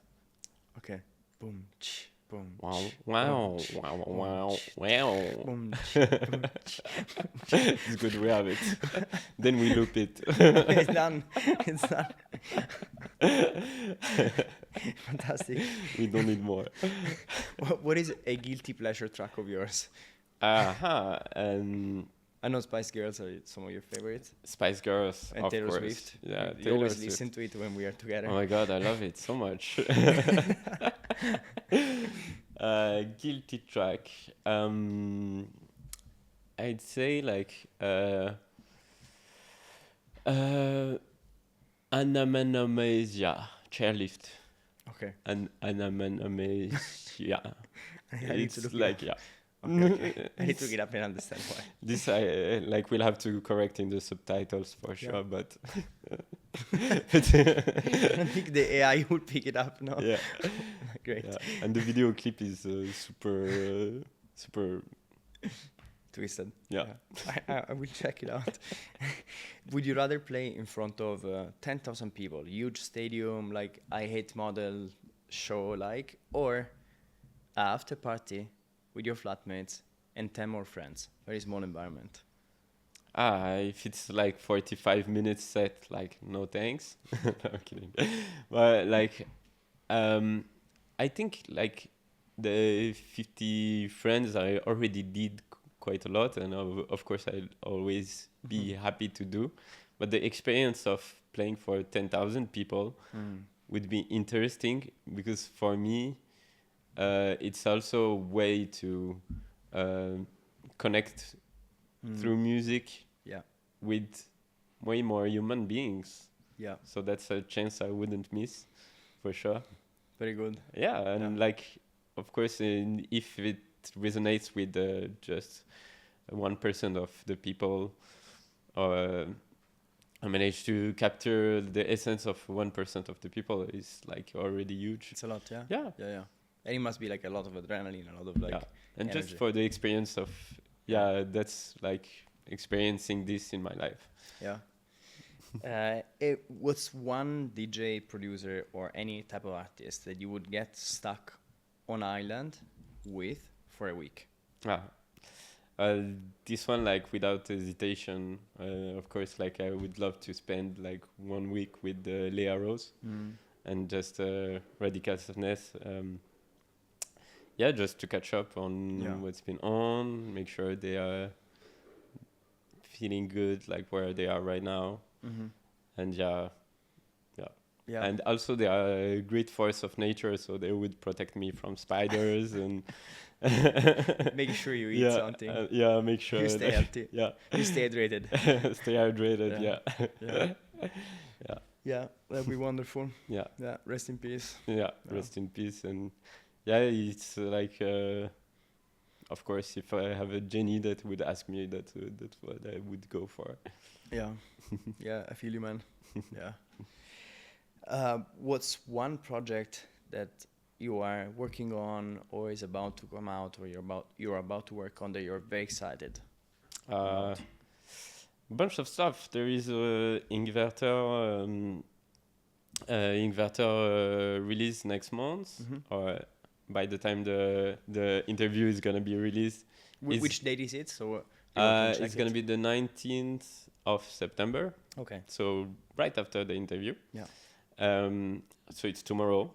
Okay. Boom. Ch, boom. Wow! ch, Wow! boom, ch, Wow! boom, Wow! ch, Wow! boom, ch, boom, ch. It's good. We have it. Then we loop it. It's done. It's done. Fantastic. We don't need more. What is a guilty pleasure track of yours? Aha! I know Spice Girls are some of your favorites. Spice Girls, And of Taylor course. Swift. Yeah, You Taylor always Swift. listen to it when we are together. Oh my god, I love it so much. Guilty track. I'd say like Anamanamesia chairlift. Okay. Anamanamesia. I need to It's look like it up. yeah. Okay. I need to get up and understand why. This I like we'll have to correct in the subtitles for sure, Yeah. but I don't think the AI would pick it up now. yeah. Great. Yeah. And the video clip is super Twisted. yeah. I will check it out. Would you rather play in front of 10,000 people, huge stadium, like I Hate Model show, like, or after party with your flatmates and 10 more friends, very small environment? If it's like 45 minutes set, like no thanks. No, I'm kidding. But like, I think like the 50 friends I already did quite a lot, and of course I'll always be happy to do. But the experience of playing for 10,000 people would be interesting because for me, it's also a way to connect through music Yeah. with way more human beings. Yeah. So that's a chance I wouldn't miss, for sure. Very good. Yeah, and like, of course, if it resonates with just 1% of the people, or I managed to capture the essence of 1% of the people, is like already huge. It's a lot, yeah? Yeah. Yeah. And it must be like a lot of adrenaline, a lot of like Yeah. And just energy. for the experience of, that's like experiencing this in my life. Yeah. What's one DJ, producer, or any type of artist that you would get stuck on island with for a week? Ah, this one, like without hesitation, of course, like I would love to spend like 1 week with Leah Rose and just Radicalness. Yeah, just to catch up on what's been on, make sure they are feeling good, like where they are right now. And yeah. And also they are a great force of nature, so they would protect me from spiders and make sure you eat something. Make sure you stay healthy. You stay hydrated. Stay hydrated. Yeah, that'd be wonderful. Yeah. Rest in peace. Rest in peace. And it's like of course, if I have a genie that would ask me, that's what I would go for. I feel you, man. What's one project that you are working on, or is about to come out, or you're about to work on that you're very excited about? Bunch of stuff. There is a inverter release next month, or by the time the interview is gonna be released. Which date is it? So it's gonna be the 19th of September. Okay. So right after the interview. Yeah. So it's tomorrow.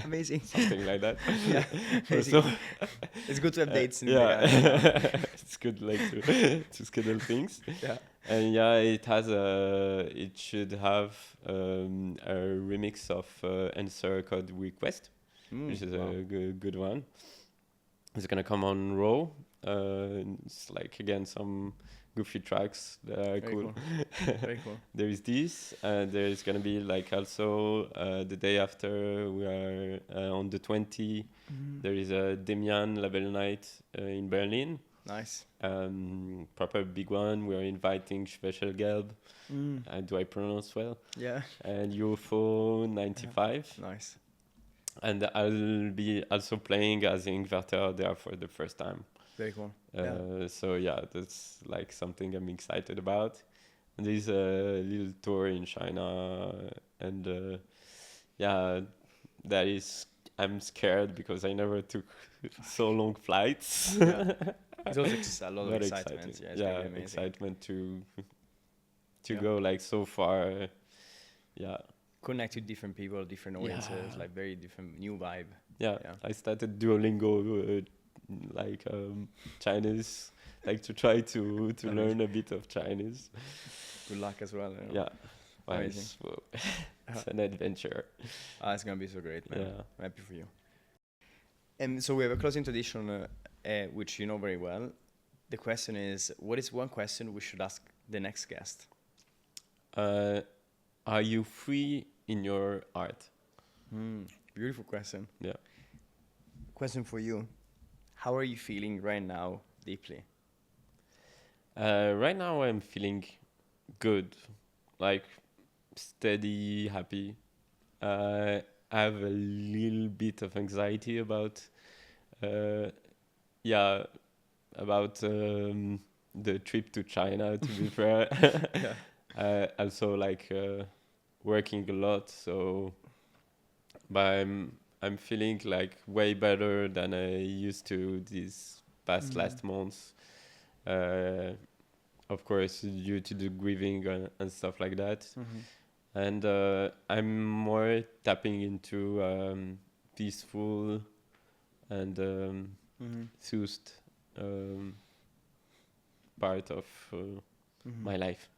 Amazing. Something like that. Amazing. It's good to have dates. It's good like to schedule things. And it should have a remix of Answer Code Request, which is a good one. It's gonna come on Raw. It's like again some goofy tracks that are cool. Very cool. There is this. There is gonna be like also the day after we are on the 20. There is a Demian Label Night in Berlin. Nice. Proper big one. We are inviting Special Gelb. Do I pronounce well? Yeah. And UFO 95. Nice. And I'll be also playing as inverter there for the first time. Very cool. So that's like something I'm excited about. And there's a little tour in China, and that is, I'm scared because I never took so long flights. It's also a lot of excitement. Excitement to go like so far. Connect with different people, different audiences, like very different new vibe. I started Duolingo Chinese, like to try to learn a bit of Chinese. Good luck as well. It's an adventure. It's gonna be so great, man. I'm happy for you. And so we have a closing tradition, which you know very well. The question is, what is one question we should ask the next guest? Are you free in your art? Beautiful question. Question for you. How are you feeling right now, deeply? Right now I'm feeling good, like steady, happy. I have a little bit of anxiety about the trip to China, to be fair. Also like working a lot, but I'm feeling like way better than I used to these past last months. Of course, due to the grieving and stuff like that. And I'm more tapping into peaceful and soothed part of my life.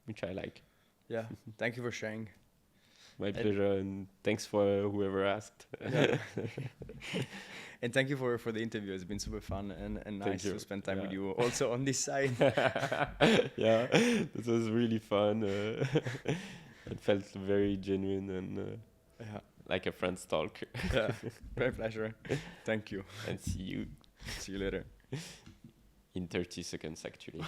Which I like. Thank you for sharing. My pleasure, and thanks for whoever asked. And thank you for the interview. It's been super fun and nice to spend time with you also on this side. This was really fun. It felt very genuine and like a friend's talk. Very pleasure. Thank you. And see you. See you later. In 30 seconds, actually.